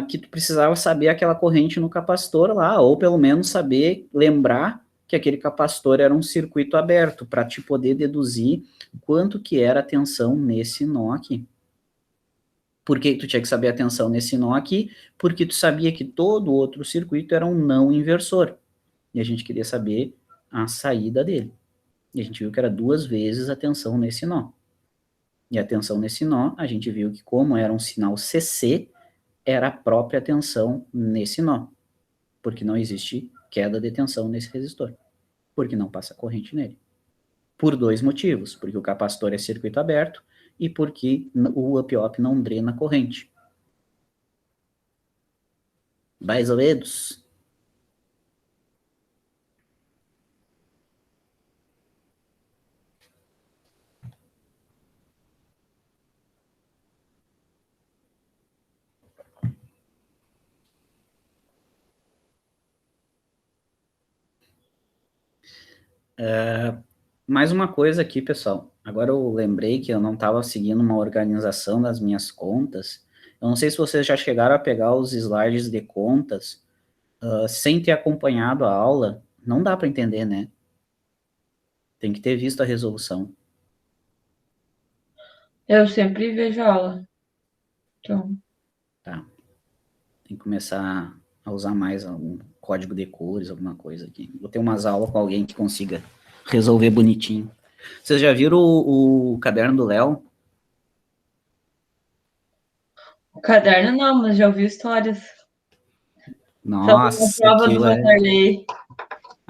que tu precisava saber aquela corrente no capacitor lá, ou pelo menos saber, lembrar que aquele capacitor era um circuito aberto, para te poder deduzir quanto que era a tensão nesse nó aqui. Por que tu tinha que saber a tensão nesse nó aqui? Porque tu sabia que todo outro circuito era um não inversor. E a gente queria saber a saída dele. E a gente viu que era 2 vezes a tensão nesse nó. E a tensão nesse nó, a gente viu que como era um sinal CC, era a própria tensão nesse nó. Porque não existe queda de tensão nesse resistor. Porque não passa corrente nele. Por 2 motivos. Porque o capacitor é circuito aberto e porque o up-op não drena corrente. Mais ou menos. Mais uma coisa aqui, pessoal. Agora eu lembrei que eu não estava seguindo uma organização das minhas contas. Eu não sei se vocês já chegaram a pegar os slides de contas, sem ter acompanhado a aula. Não dá para entender, né? Tem que ter visto a resolução. Eu sempre vejo aula. Então, Tá. Tem que começar a usar mais algum código de cores, alguma coisa aqui. Vou ter umas aulas com alguém que consiga resolver bonitinho. Vocês já viram o caderno do Léo? o caderno não, mas já ouvi histórias. Só uma Nossa, prova do Vanderlei.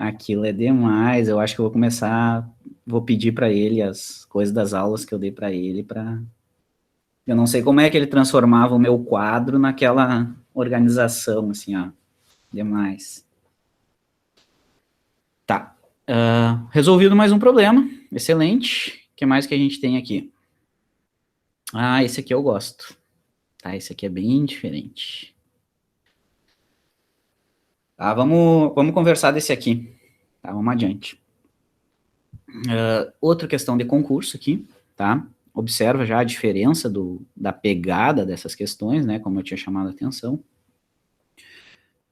aquilo é demais. Eu acho que eu vou começar, vou pedir para ele as coisas das aulas que eu dei para ele, para eu não sei como é que ele transformava o meu quadro naquela organização, assim, ó. Demais. Tá. Resolvido mais um problema. Excelente. O que mais que a gente tem aqui? Ah, esse aqui eu gosto. Tá, esse aqui é bem diferente. Tá, vamos conversar desse aqui. Tá, vamos adiante. Outra questão de concurso aqui, tá? Observa já a diferença da pegada dessas questões, né? Como eu tinha chamado a atenção.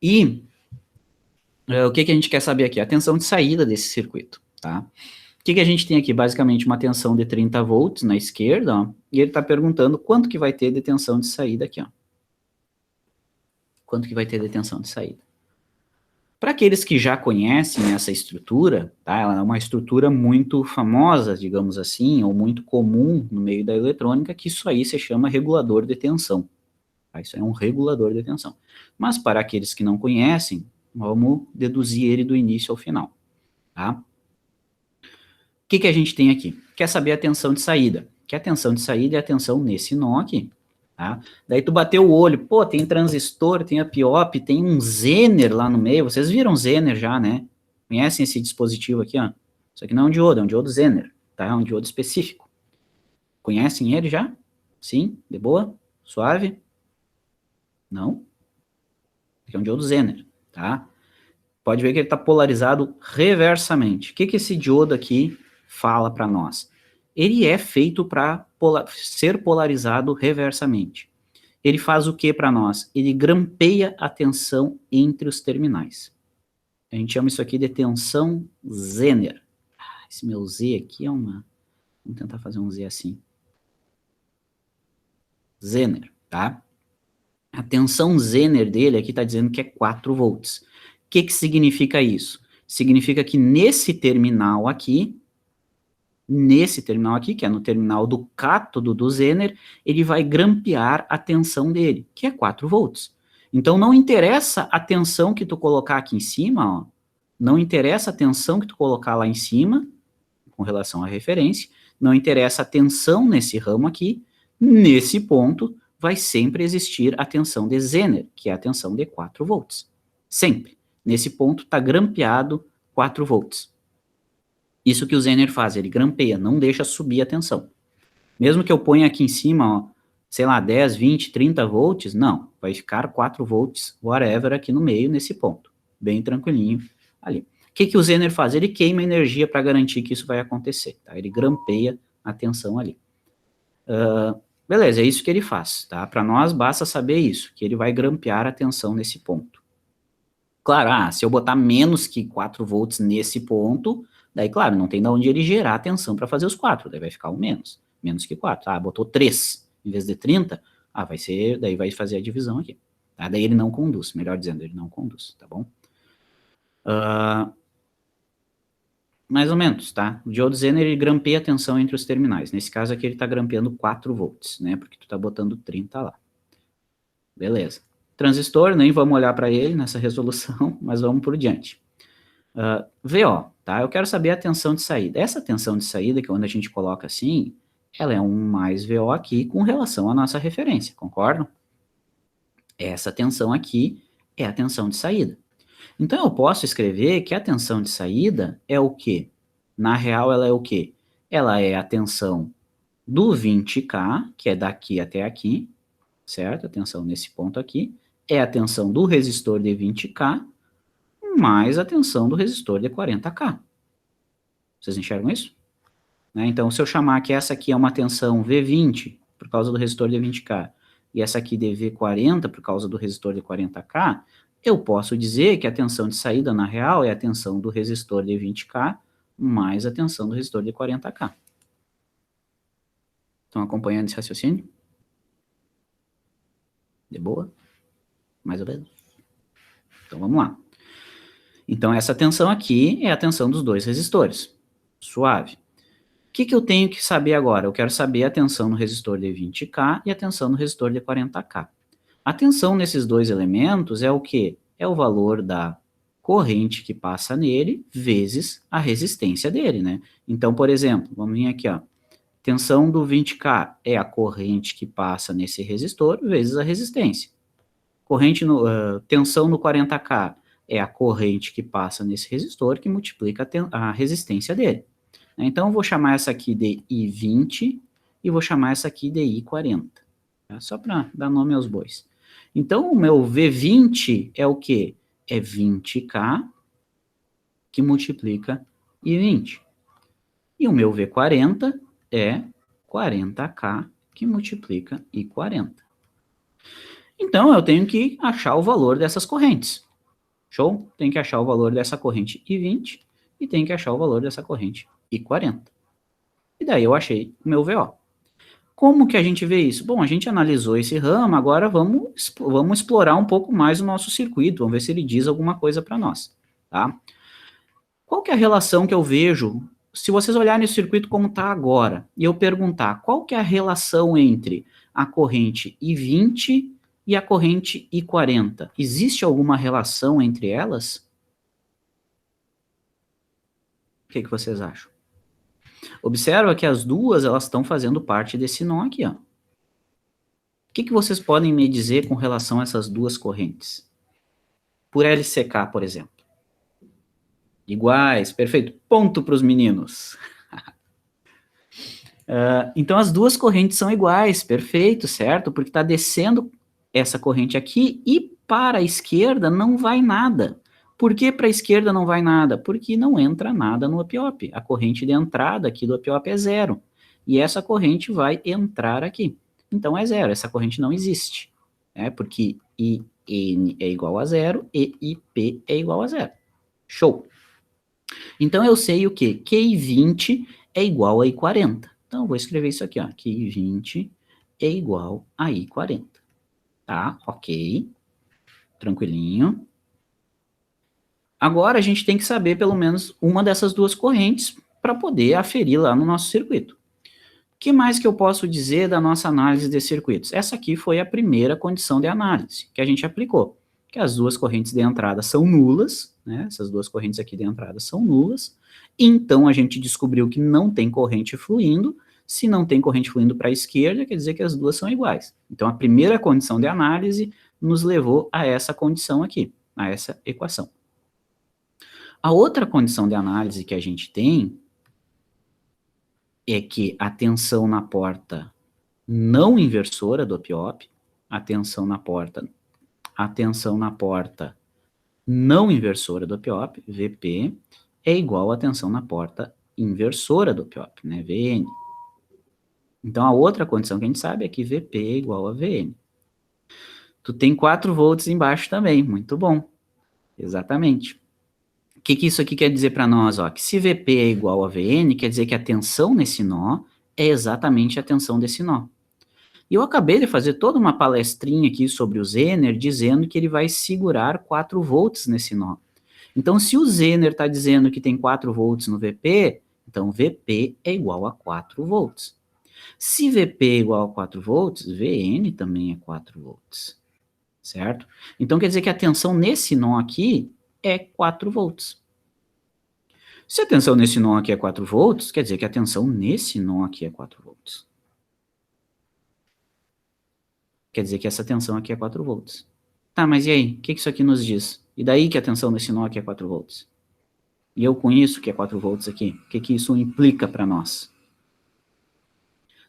E o que a gente quer saber aqui? A tensão de saída desse circuito, tá? O que a gente tem aqui? Basicamente uma tensão de 30 volts na esquerda, ó, e ele está perguntando quanto que vai ter de tensão de saída aqui, ó. Quanto que vai ter de tensão de saída? Para aqueles que já conhecem essa estrutura, tá? Ela é uma estrutura muito famosa, digamos assim, ou muito comum no meio da eletrônica, que isso aí se chama regulador de tensão. Tá? Isso é um regulador de tensão. Mas para aqueles que não conhecem, vamos deduzir ele do início ao final, tá? O que a gente tem aqui? Quer saber a tensão de saída? Que a tensão de saída é a tensão nesse nó aqui, tá? Daí tu bateu o olho, pô, tem transistor, tem a PIOP, tem um Zener lá no meio. Vocês viram Zener já, né? Conhecem esse dispositivo aqui, ó? Isso aqui não é um diodo, é um diodo Zener, tá? É um diodo específico. Conhecem ele já? Sim? De boa? Suave? Não? Aqui é um diodo Zener, tá? Pode ver que ele está polarizado reversamente. O que esse diodo aqui fala para nós? Ele é feito para ser polarizado reversamente. Ele faz o que para nós? Ele grampeia a tensão entre os terminais. A gente chama isso aqui de tensão Zener. Esse meu Z aqui é uma... Vamos tentar fazer um Z assim. Zener, tá? A tensão Zener dele aqui está dizendo que é 4 volts. O que significa isso? Significa que nesse terminal aqui, que é no terminal do cátodo do Zener, ele vai grampear a tensão dele, que é 4 volts. Então, não interessa a tensão que tu colocar aqui em cima, ó, não interessa a tensão que tu colocar lá em cima, com relação à referência, não interessa a tensão nesse ramo aqui, nesse ponto vai sempre existir a tensão de Zener, que é a tensão de 4 volts. Sempre. Nesse ponto está grampeado 4 volts. Isso que o Zener faz, ele grampeia, não deixa subir a tensão. Mesmo que eu ponha aqui em cima, ó, sei lá, 10, 20, 30 volts, não, vai ficar 4 volts, whatever, aqui no meio, nesse ponto. Bem tranquilinho ali. O que o Zener faz? Ele queima energia para garantir que isso vai acontecer, tá? Ele grampeia a tensão ali. Beleza, é isso que ele faz, tá? Para nós, basta saber isso, que ele vai grampear a tensão nesse ponto. Claro, se eu botar menos que 4 volts nesse ponto, daí, claro, não tem de onde ele gerar a tensão para fazer os 4, daí vai ficar o menos. Menos que 4. Botou 3 em vez de 30, vai ser, daí vai fazer a divisão aqui. Tá? Daí ele não conduz, melhor dizendo, ele não conduz, tá bom? Mais ou menos, tá? O diodo Zener, ele grampeia a tensão entre os terminais. Nesse caso aqui, ele está grampeando 4 volts, né? Porque tu está botando 30 lá. Beleza. Transistor, nem vamos olhar para ele nessa resolução, mas vamos por diante. VO, tá? Eu quero saber a tensão de saída. Essa tensão de saída, que quando a gente coloca assim, ela é 1 mais VO aqui com relação à nossa referência, concordam? Essa tensão aqui é a tensão de saída. Então, eu posso escrever que a tensão de saída é o quê? Na real, ela é o quê? Ela é a tensão do 20K, que é daqui até aqui, certo? A tensão nesse ponto aqui, é a tensão do resistor de 20K, mais a tensão do resistor de 40K. Vocês enxergam isso? Né? Então, se eu chamar que essa aqui é uma tensão V20, por causa do resistor de 20K, e essa aqui de V40, por causa do resistor de 40K, eu posso dizer que a tensão de saída, na real, é a tensão do resistor de 20K mais a tensão do resistor de 40K. Estão acompanhando esse raciocínio? De boa? Mais ou menos? Então, vamos lá. Então, essa tensão aqui é a tensão dos dois resistores. Suave. O que eu tenho que saber agora? Eu quero saber a tensão no resistor de 20K e a tensão no resistor de 40K. A tensão nesses dois elementos é o quê? É o valor da corrente que passa nele vezes a resistência dele, né? Então, por exemplo, vamos vir aqui, ó. Tensão do 20K é a corrente que passa nesse resistor vezes a resistência. Tensão no 40K é a corrente que passa nesse resistor que multiplica a resistência dele. Então, eu vou chamar essa aqui de I20 e vou chamar essa aqui de I40. Tá? Só para dar nome aos bois. Então, o meu V20 é o quê? É 20K que multiplica I20. E o meu V40 é 40K que multiplica I40. Então, eu tenho que achar o valor dessas correntes. Show? Tem que achar o valor dessa corrente I20 e tem que achar o valor dessa corrente I40. E daí eu achei o meu VO. Como que a gente vê isso? Bom, a gente analisou esse ramo, agora vamos explorar um pouco mais o nosso circuito, vamos ver se ele diz alguma coisa para nós, tá? Qual que é a relação que eu vejo, se vocês olharem o circuito como está agora, e eu perguntar qual que é a relação entre a corrente I20 e a corrente I40? Existe alguma relação entre elas? O que vocês acham? Observa que as duas, elas estão fazendo parte desse nó aqui, ó. O que vocês podem me dizer com relação a essas duas correntes? Por LCK, por exemplo. Iguais, perfeito. Ponto para os meninos. Então, as duas correntes são iguais, perfeito, certo? Porque está descendo essa corrente aqui e para a esquerda não vai nada. Por que para a esquerda não vai nada? Porque não entra nada no UPOP. A corrente de entrada aqui do UPOP é zero. E essa corrente vai entrar aqui. Então é zero, essa corrente não existe. Porque IN é igual a zero e IP é igual a zero. Show! Então eu sei o quê? Que I20 é igual a I40. Então eu vou escrever isso aqui, ó. Que I20 é igual a I40. Tá? Ok. Tranquilinho. Agora a gente tem que saber pelo menos uma dessas duas correntes para poder aferir lá no nosso circuito. O que mais que eu posso dizer da nossa análise de circuitos? Essa aqui foi a primeira condição de análise que a gente aplicou, que as duas correntes de entrada são nulas, né? Essas duas correntes aqui de entrada são nulas, então a gente descobriu que não tem corrente fluindo. Se não tem corrente fluindo para a esquerda, quer dizer que as duas são iguais. Então a primeira condição de análise nos levou a essa condição aqui, a essa equação. A outra condição de análise que a gente tem é que a tensão na porta não inversora do OPOP, a tensão na porta não inversora do OPOP, VP, é igual à tensão na porta inversora do OPOP, né, VN. Então, a outra condição que a gente sabe é que VP é igual a VN. Tu tem 4 volts embaixo também, muito bom. Exatamente. O que isso aqui quer dizer para nós? Ó? Que se VP é igual a VN, quer dizer que a tensão nesse nó é exatamente a tensão desse nó. E eu acabei de fazer toda uma palestrinha aqui sobre o Zener, dizendo que ele vai segurar 4 volts nesse nó. Então, se o Zener está dizendo que tem 4 volts no VP, então VP é igual a 4 volts. Se VP é igual a 4 volts, VN também é 4 volts. Certo? Então, quer dizer que a tensão nesse nó aqui é 4 volts. Se a tensão nesse nó aqui é 4 volts, quer dizer que a tensão nesse nó aqui é 4 volts. Quer dizer que essa tensão aqui é 4 volts. Tá, mas e aí? O que isso aqui nos diz? E daí que a tensão nesse nó aqui é 4 volts? E eu conheço que é 4 volts aqui. O que isso implica para nós?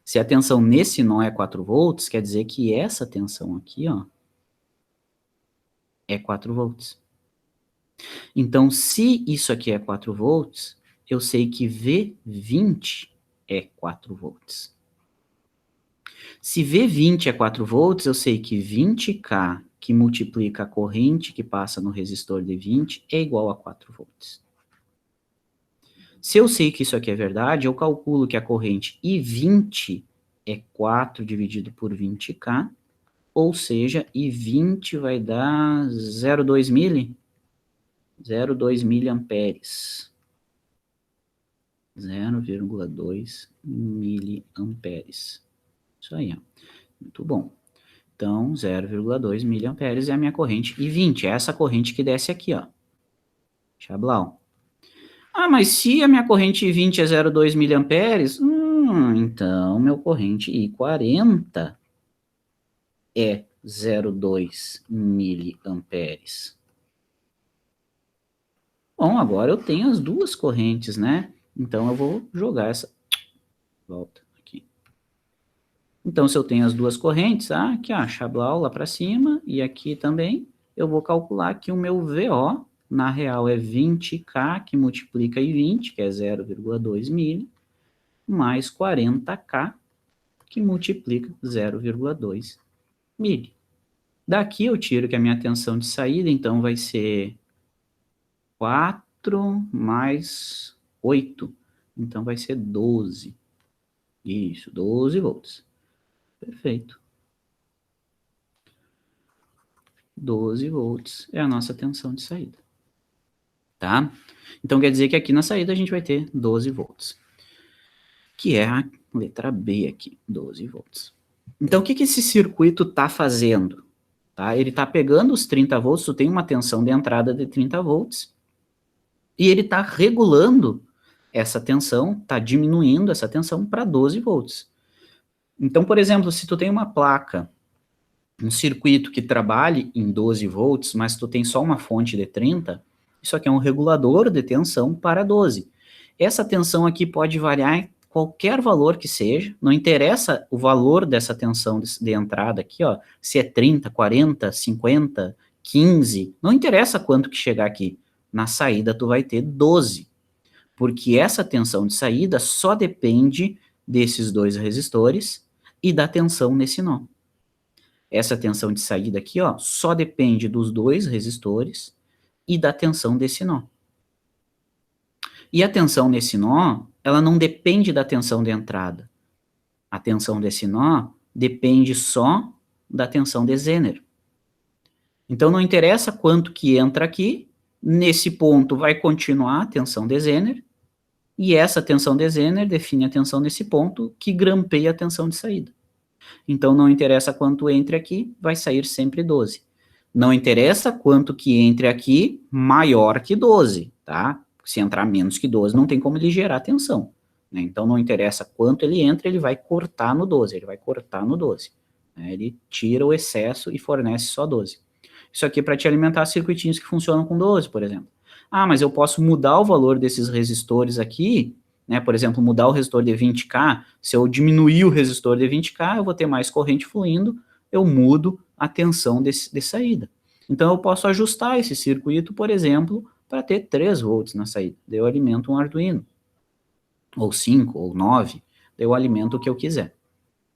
Se a tensão nesse nó é 4 volts, quer dizer que essa tensão aqui, ó, é 4 volts. Então, se isso aqui é 4 volts, eu sei que V20 é 4 volts. Se V20 é 4 volts, eu sei que 20K que multiplica a corrente que passa no resistor de 20 é igual a 4 volts. Se eu sei que isso aqui é verdade, eu calculo que a corrente I20 é 4 dividido por 20K, ou seja, I20 vai dar 0,2 mili? 0,2 miliamperes. 0,2 miliamperes. Isso aí, ó. Muito bom. Então, 0,2 miliamperes é a minha corrente I20. É essa corrente que desce aqui, ó. Chablau. Ah, mas se a minha corrente I20 é 0,2 miliamperes, então meu corrente I40 é 0,2 miliamperes. Bom, agora eu tenho as duas correntes, né? Então eu vou jogar essa... Volta aqui. Então, se eu tenho as duas correntes, aqui, ó, Chablau lá para cima, e aqui também, eu vou calcular que o meu VO, na real, é 20K, que multiplica I20, que é 0,2 mili, mais 40K, que multiplica 0,2 mili. Daqui eu tiro que a minha tensão de saída, então, vai ser 4 mais 8. Então, vai ser 12. Isso, 12 volts. Perfeito. 12 volts é a nossa tensão de saída. Tá? Então, quer dizer que aqui na saída a gente vai ter 12 volts. Que é a letra B aqui, 12 volts. Então, o que esse circuito está fazendo? Tá? Ele está pegando os 30 volts, tu tem uma tensão de entrada de 30 volts, e ele está regulando essa tensão, está diminuindo essa tensão para 12 volts. Então, por exemplo, se tu tem uma placa, um circuito que trabalhe em 12 volts, mas tu tem só uma fonte de 30, isso aqui é um regulador de tensão para 12. Essa tensão aqui pode variar em qualquer valor que seja, não interessa o valor dessa tensão de entrada aqui, ó, se é 30, 40, 50, 15, não interessa quanto que chegar aqui. Na saída tu vai ter 12, porque essa tensão de saída só depende desses dois resistores e da tensão nesse nó. Essa tensão de saída aqui, ó, só depende dos dois resistores e da tensão desse nó. E a tensão nesse nó, ela não depende da tensão de entrada. A tensão desse nó depende só da tensão de Zener. Então, não interessa quanto que entra aqui, nesse ponto vai continuar a tensão de Zener, e essa tensão de Zener define a tensão nesse ponto, que grampeia a tensão de saída. Então, não interessa quanto entre aqui, vai sair sempre 12. Não interessa quanto que entre aqui, maior que 12, tá? Se entrar menos que 12, não tem como ele gerar tensão, né? Então, não interessa quanto ele entra, ele vai cortar no 12, ele vai cortar no 12. Né? Ele tira o excesso e fornece só 12. Isso aqui é para te alimentar circuitinhos que funcionam com 12, por exemplo. Ah, mas eu posso mudar o valor desses resistores aqui, né? Por exemplo, mudar o resistor de 20K, se eu diminuir o resistor de 20K, eu vou ter mais corrente fluindo, eu mudo a tensão de saída. Então, eu posso ajustar esse circuito, por exemplo, para ter 3 volts na saída. Daí eu alimento um Arduino, ou 5, ou 9, daí eu alimento o que eu quiser,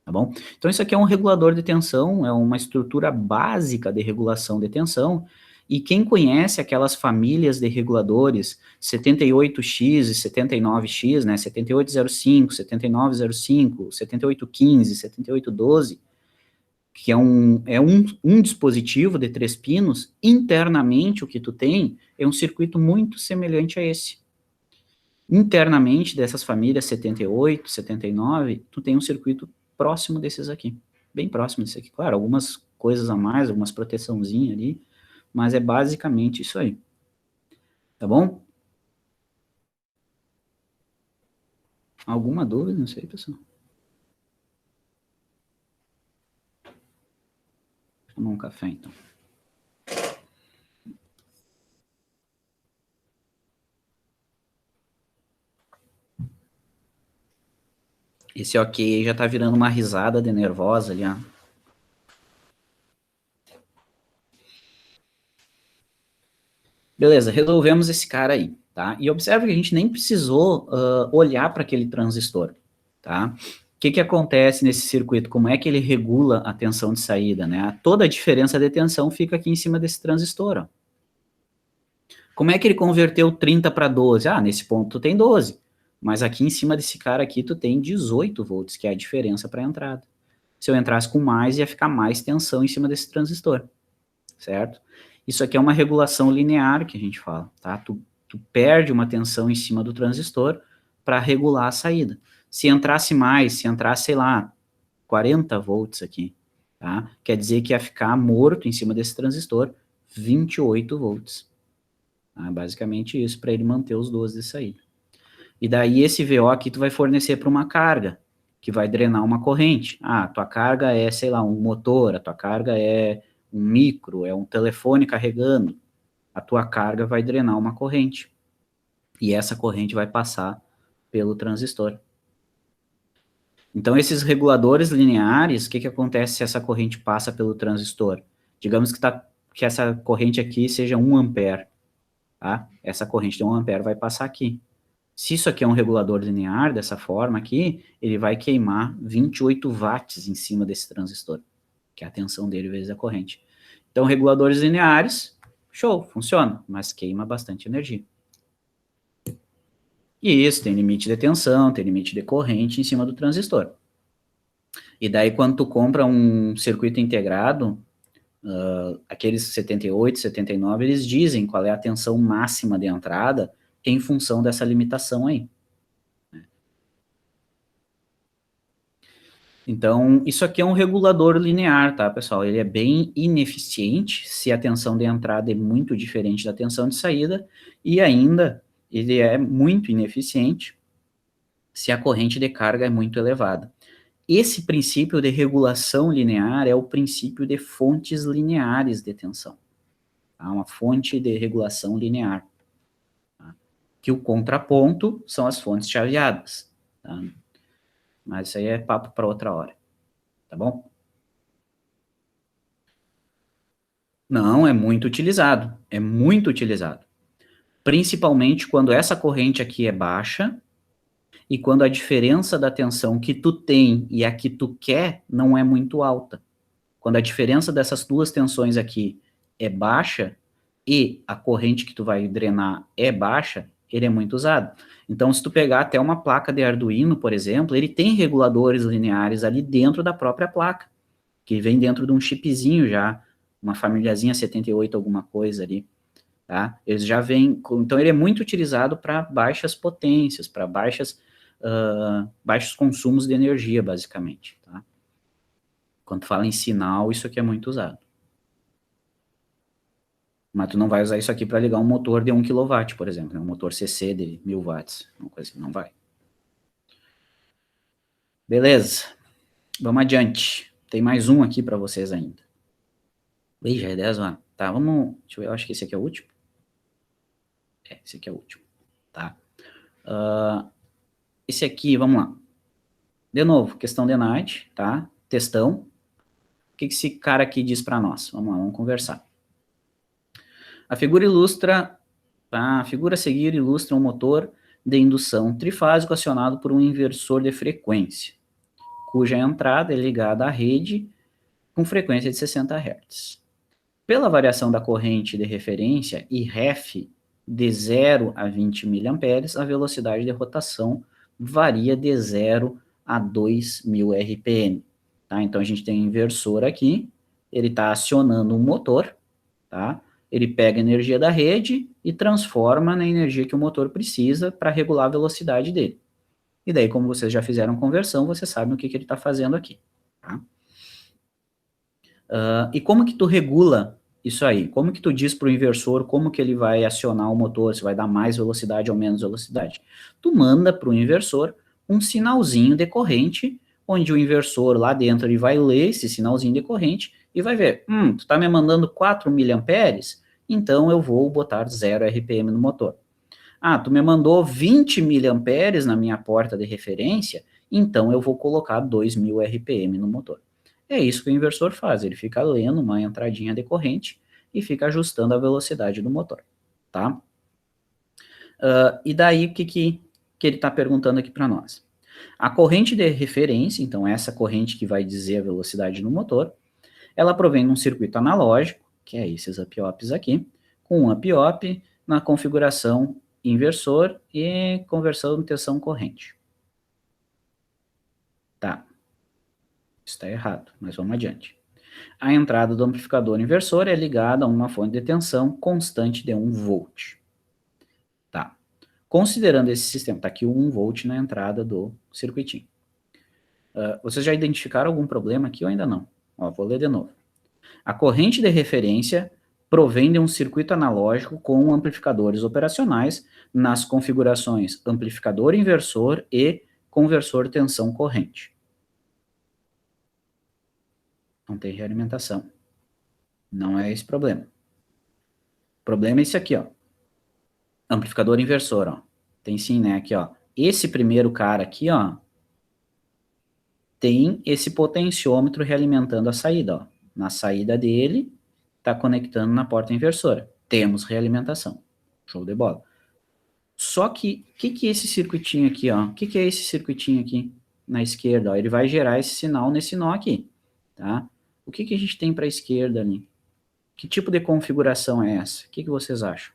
tá bom? Então, isso aqui é um regulador de tensão, é uma estrutura básica de regulação de tensão, e quem conhece aquelas famílias de reguladores 78X e 79X, né, 7805, 7905, 7815, 7812, que é um dispositivo de 3 pinos, internamente o que tu tem é um circuito muito semelhante a esse. Internamente dessas famílias 78, 79, tu tem um circuito próximo desses aqui, bem próximo desse aqui. Claro, algumas coisas a mais, algumas proteçãozinhas ali, mas é basicamente isso aí. Tá bom? Alguma dúvida? Não sei, pessoal. Vou tomar um café, então. Esse ok já tá virando uma risada de nervosa ali, ó. Beleza, resolvemos esse cara aí. tá? E observe que a gente nem precisou olhar para aquele transistor, tá? O que acontece nesse circuito? Como é que ele regula a tensão de saída, né? Toda a diferença de tensão fica aqui em cima desse transistor, ó. Como é que ele converteu 30 para 12? Ah, nesse ponto tu tem 12, mas aqui em cima desse cara aqui tu tem 18 volts, que é a diferença para a entrada. Se eu entrasse com mais, ia ficar mais tensão em cima desse transistor, certo? Isso aqui é uma regulação linear que a gente fala, tá? Tu perde uma tensão em cima do transistor para regular a saída. Se entrasse mais, se entrasse, sei lá, 40 volts aqui, tá? Quer dizer que ia ficar morto em cima desse transistor 28 volts. Tá? Basicamente isso, para ele manter os 12 de saída. E daí esse VO aqui tu vai fornecer para uma carga, que vai drenar uma corrente. Ah, tua carga é, sei lá, um motor, a tua carga é um micro, é um telefone carregando. A tua carga vai drenar uma corrente. E essa corrente vai passar pelo transistor. Então, esses reguladores lineares, o que acontece se essa corrente passa pelo transistor? Digamos que essa corrente aqui seja 1 ampere. Tá? Essa corrente de 1 ampere vai passar aqui. Se isso aqui é um regulador linear, dessa forma aqui, ele vai queimar 28 watts em cima desse transistor, que é a tensão dele vezes a corrente. Então, reguladores lineares, show, funciona, mas queima bastante energia. E isso, tem limite de tensão, tem limite de corrente em cima do transistor. E daí, quando tu compra um circuito integrado, aqueles 78, 79, eles dizem qual é a tensão máxima de entrada em função dessa limitação aí. Então, isso aqui é um regulador linear, tá, pessoal? Ele é bem ineficiente se a tensão de entrada é muito diferente da tensão de saída, e ainda ele é muito ineficiente se a corrente de carga é muito elevada. Esse princípio de regulação linear é o princípio de fontes lineares de tensão. Tá? Uma fonte de regulação linear. Tá? Que o contraponto são as fontes chaveadas. Tá? Mas isso aí é papo para outra hora. Tá bom? Não, é muito utilizado. É muito utilizado. Principalmente quando essa corrente aqui é baixa e quando a diferença da tensão que tu tem e a que tu quer não é muito alta. Quando a diferença dessas duas tensões aqui é baixa e a corrente que tu vai drenar é baixa, ele é muito usado. Então, se tu pegar até uma placa de Arduino, por exemplo, ele tem reguladores lineares ali dentro da própria placa, que vem dentro de um chipzinho já, uma famíliazinha 78 alguma coisa ali, tá? Eles já vêm, então ele é muito utilizado para baixas potências, para baixos consumos de energia, basicamente, tá? Quando fala em sinal, isso aqui é muito usado. Mas tu não vai usar isso aqui para ligar um motor de 1 kW, por exemplo, né? Um motor CC de 1000 watts, uma coisa assim, não vai. Beleza, vamos adiante. Tem mais um aqui para vocês ainda. Ih, já é 10 horas. Tá, vamos, deixa eu ver, eu acho que esse aqui é o último. Esse aqui é o último, tá? Esse aqui, vamos lá. De novo, questão de night, tá? Textão. O que esse cara aqui diz para nós? Vamos lá, vamos conversar. A figura a seguir ilustra um motor de indução trifásico acionado por um inversor de frequência, cuja entrada é ligada à rede com frequência de 60 Hz. Pela variação da corrente de referência e ref de 0 a 20 mA, a velocidade de rotação varia de 0 a 2.000 RPM. Tá? Então, a gente tem um inversor aqui, ele está acionando um motor, tá? Ele pega a energia da rede e transforma na energia que o motor precisa para regular a velocidade dele. E daí, como vocês já fizeram conversão, vocês sabem o que ele está fazendo aqui. Tá? E como que tu regula isso aí? Como que tu diz para o inversor como que ele vai acionar o motor, se vai dar mais velocidade ou menos velocidade? Tu manda para o inversor um sinalzinho de corrente, onde o inversor lá dentro ele vai ler esse sinalzinho de corrente e vai ver, tu está me mandando 4 miliamperes, então eu vou botar 0 RPM no motor. Ah, tu me mandou 20 miliamperes na minha porta de referência, então eu vou colocar 2.000 RPM no motor. É isso que o inversor faz, ele fica lendo uma entradinha de corrente e fica ajustando a velocidade do motor, tá? E daí, o que ele está perguntando aqui para nós? A corrente de referência, então essa corrente que vai dizer a velocidade no motor, ela provém de um circuito analógico, que é esses up-ops aqui, com um up-op na configuração inversor e conversão de tensão corrente. Tá. Está errado, mas vamos adiante. A entrada do amplificador inversor é ligada a uma fonte de tensão constante de 1 volt. Tá. Considerando esse sistema, está aqui o 1 volt na entrada do circuitinho. Vocês já identificaram algum problema aqui ou ainda não? Ó, vou ler de novo. A corrente de referência provém de um circuito analógico com amplificadores operacionais nas configurações amplificador inversor e conversor tensão corrente. Não tem realimentação. Não é esse problema. O problema é esse aqui, ó. Amplificador inversor, ó. Tem sim, né? Aqui, ó. Esse primeiro cara aqui, ó, tem esse potenciômetro realimentando a saída, ó. Na saída dele, tá conectando na porta inversora. Temos realimentação. Show de bola. Só que, o que é esse circuitinho aqui, ó? O que é esse circuitinho aqui na esquerda, ó? Ele vai gerar esse sinal nesse nó aqui, tá? O que a gente tem para a esquerda ali? Que tipo de configuração é essa? O que vocês acham?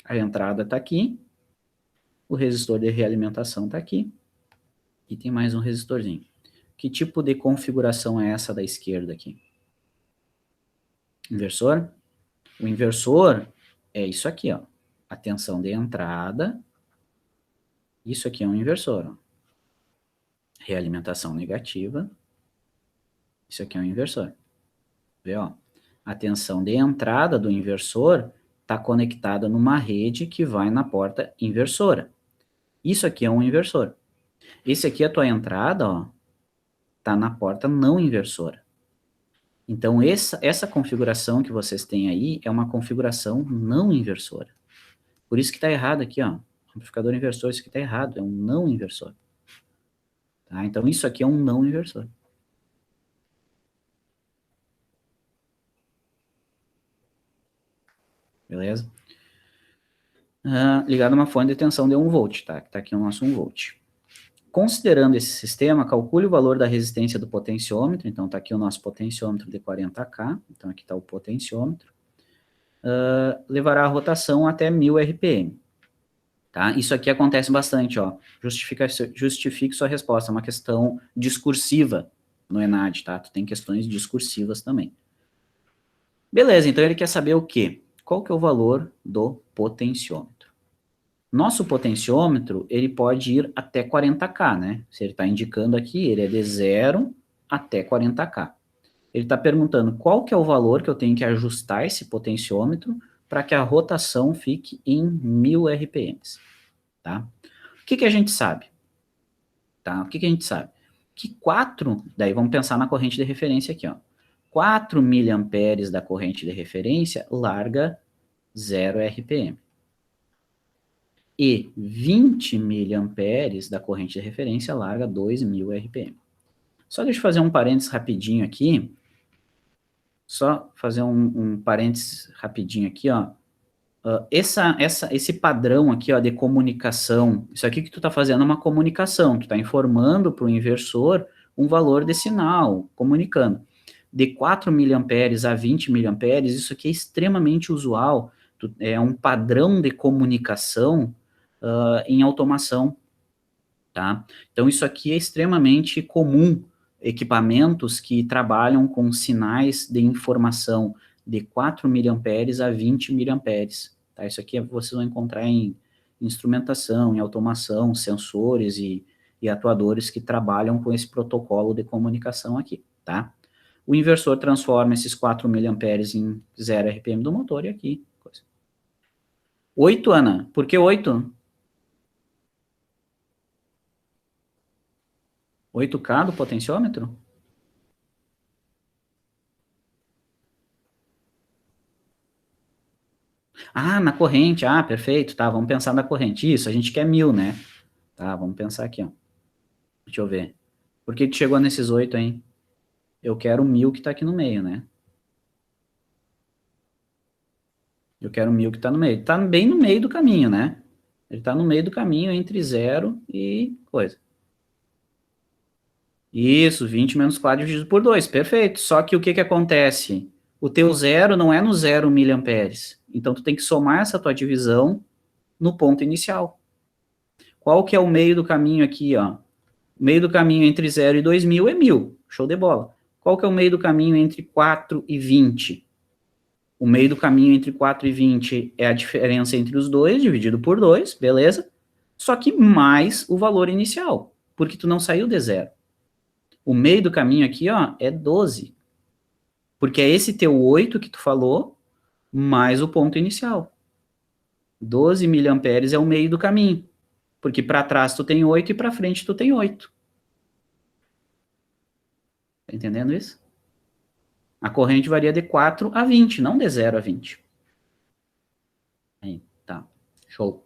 A entrada está aqui, o resistor de realimentação está aqui, e tem mais um resistorzinho. Que tipo de configuração é essa da esquerda aqui? Inversor? O inversor é isso aqui, ó. A tensão de entrada. Isso aqui é um inversor, ó. Realimentação negativa. Isso aqui é um inversor. Vê, ó. A tensão de entrada do inversor está conectada numa rede que vai na porta inversora. Isso aqui é um inversor. Esse aqui, a tua entrada, ó, tá na porta não inversora. Então, essa configuração que vocês têm aí é uma configuração não inversora. Por isso que está errado aqui, ó. Amplificador inversor, isso aqui está errado, é um não inversor. Tá? Então, isso aqui é um não inversor. Beleza? Ligado a uma fonte de tensão de 1 volt, tá? Tá aqui o nosso 1 volt. Considerando esse sistema, calcule o valor da resistência do potenciômetro. Então, tá aqui o nosso potenciômetro de 40K. Então, aqui está o potenciômetro. Levará a rotação até 1000 RPM. Tá? Isso aqui acontece bastante, ó. Justifique sua resposta. É uma questão discursiva no ENAD, tá? Tu tem questões discursivas também. Beleza, então ele quer saber o quê? Qual que é o valor do potenciômetro? Nosso potenciômetro, ele pode ir até 40K, né? Se ele está indicando aqui, ele é de 0 até 40K. Ele está perguntando qual que é o valor que eu tenho que ajustar esse potenciômetro para que a rotação fique em 1000 RPMs, tá? O que a gente sabe? Tá? O que a gente sabe? Que 4, daí vamos pensar na corrente de referência aqui, ó. 4 miliamperes da corrente de referência larga 0 RPM. E 20 miliamperes da corrente de referência larga 2000 RPM. Só deixa eu fazer um parênteses rapidinho aqui. Só fazer um parênteses rapidinho aqui, ó. Esse padrão aqui, ó, de comunicação, isso aqui que tu tá fazendo é uma comunicação, tu tá informando para o inversor um valor de sinal, comunicando. De 4 miliamperes a 20 miliamperes, isso aqui é extremamente usual, é um padrão de comunicação em automação, tá? Então, isso aqui é extremamente comum, equipamentos que trabalham com sinais de informação de 4 miliamperes a 20 miliamperes, tá? Isso aqui vocês vão encontrar em instrumentação, em automação, sensores e atuadores que trabalham com esse protocolo de comunicação aqui, tá? O inversor transforma esses 4 miliamperes em 0 RPM do motor e aqui. 8, Ana. Por que 8? 8K do potenciômetro? Ah, na corrente. Ah, perfeito. Tá, vamos pensar na corrente. Isso, a gente quer 1000, né? Tá, vamos pensar aqui, ó. Deixa eu ver. Por que chegou nesses 8, hein? Eu quero 1000 que tá aqui no meio, né? Eu quero 1000 que tá no meio. Tá bem no meio do caminho, né? Ele está no meio do caminho entre 0 e coisa. Isso, 20 menos 4 dividido por 2, perfeito. Só que o que acontece? O teu zero não é no 0 miliamperes. Então, tu tem que somar essa tua divisão no ponto inicial. Qual que é o meio do caminho aqui, ó? O meio do caminho entre 0 e 2000 é 1000. Show de bola. Qual que é o meio do caminho entre 4 e 20? O meio do caminho entre 4 e 20 é a diferença entre os dois, dividido por 2, beleza? Só que mais o valor inicial, porque tu não saiu de 0. O meio do caminho aqui, ó, é 12. Porque é esse teu 8 que tu falou, mais o ponto inicial. 12 miliamperes é o meio do caminho. Porque para trás tu tem 8 e para frente tu tem 8. Tá entendendo isso? A corrente varia de 4 a 20, não de 0 a 20. Aí, tá. Show.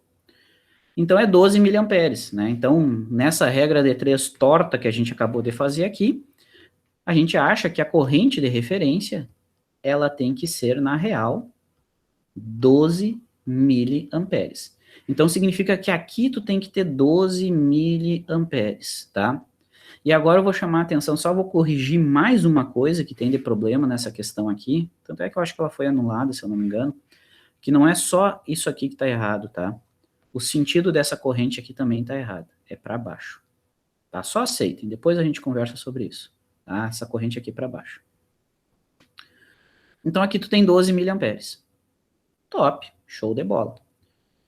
Então é 12 miliamperes, né? Então, nessa regra de 3 torta que a gente acabou de fazer aqui, a gente acha que a corrente de referência, ela tem que ser, na real, 12 miliamperes. Então, significa que aqui tu tem que ter 12 miliamperes, tá? E agora eu vou chamar a atenção, só vou corrigir mais uma coisa que tem de problema nessa questão aqui, tanto é que eu acho que ela foi anulada, se eu não me engano, que não é só isso aqui que está errado, tá? O sentido dessa corrente aqui também está errado, é para baixo, tá? Só aceitem, depois a gente conversa sobre isso, tá? Essa corrente aqui para baixo. Então aqui tu tem 12 miliamperes. Top, show de bola.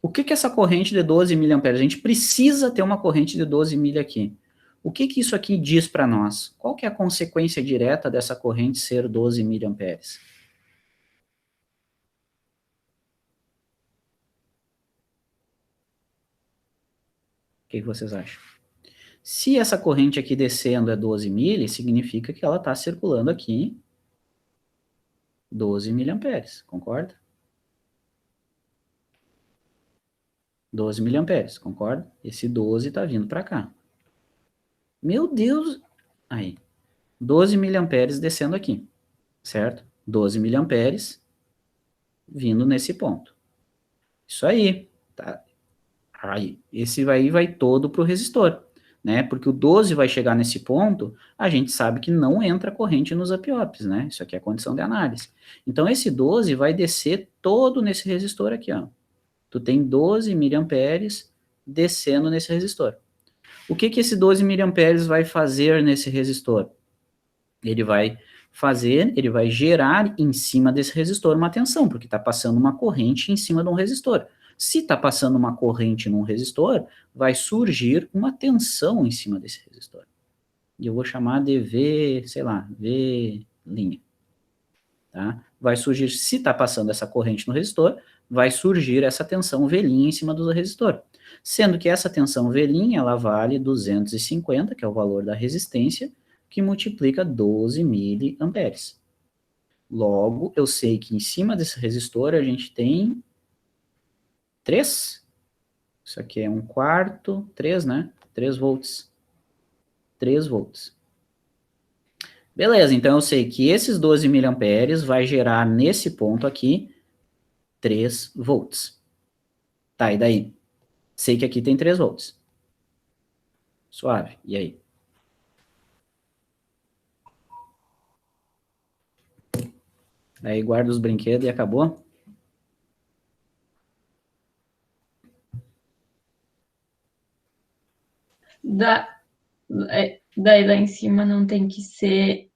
O que que essa corrente de 12 miliamperes? A gente precisa ter uma corrente de 12 mil aqui. O que que isso aqui diz para nós? Qual que é a consequência direta dessa corrente ser 12 miliamperes? O que que vocês acham? Se essa corrente aqui descendo é 12 mil, significa que ela está circulando aqui 12 miliamperes, concorda? 12 miliamperes, concorda? Esse 12 está vindo para cá. Meu Deus! Aí, 12 miliamperes descendo aqui, certo? 12 miliamperes vindo nesse ponto. Isso aí, tá? Aí, esse aí vai todo para o resistor, né? Porque o 12 vai chegar nesse ponto, a gente sabe que não entra corrente nos up-ops, né? Isso aqui é a condição de análise. Então, esse 12 vai descer todo nesse resistor aqui, ó. Tu tem 12 miliamperes descendo nesse resistor. O que que esse 12 miliamperes vai fazer nesse resistor? Ele vai gerar em cima desse resistor uma tensão, porque está passando uma corrente em cima de um resistor. Se está passando uma corrente num resistor, vai surgir uma tensão em cima desse resistor. E eu vou chamar de V, sei lá, V'. Tá? Vai surgir, se está passando essa corrente no resistor, vai surgir essa tensão V' em cima do resistor. Sendo que essa tensão V', ela vale 250, que é o valor da resistência, que multiplica 12 miliamperes. Logo, eu sei que em cima desse resistor a gente tem 3. Isso aqui é 1/4, 3, né? 3 volts. 3 volts. Beleza, então eu sei que esses 12 miliamperes vai gerar nesse ponto aqui 3 volts. Tá, e daí? Sei que aqui tem 3 volts. Suave, e aí? Aí guarda os brinquedos e acabou? Daí lá em cima não tem que ser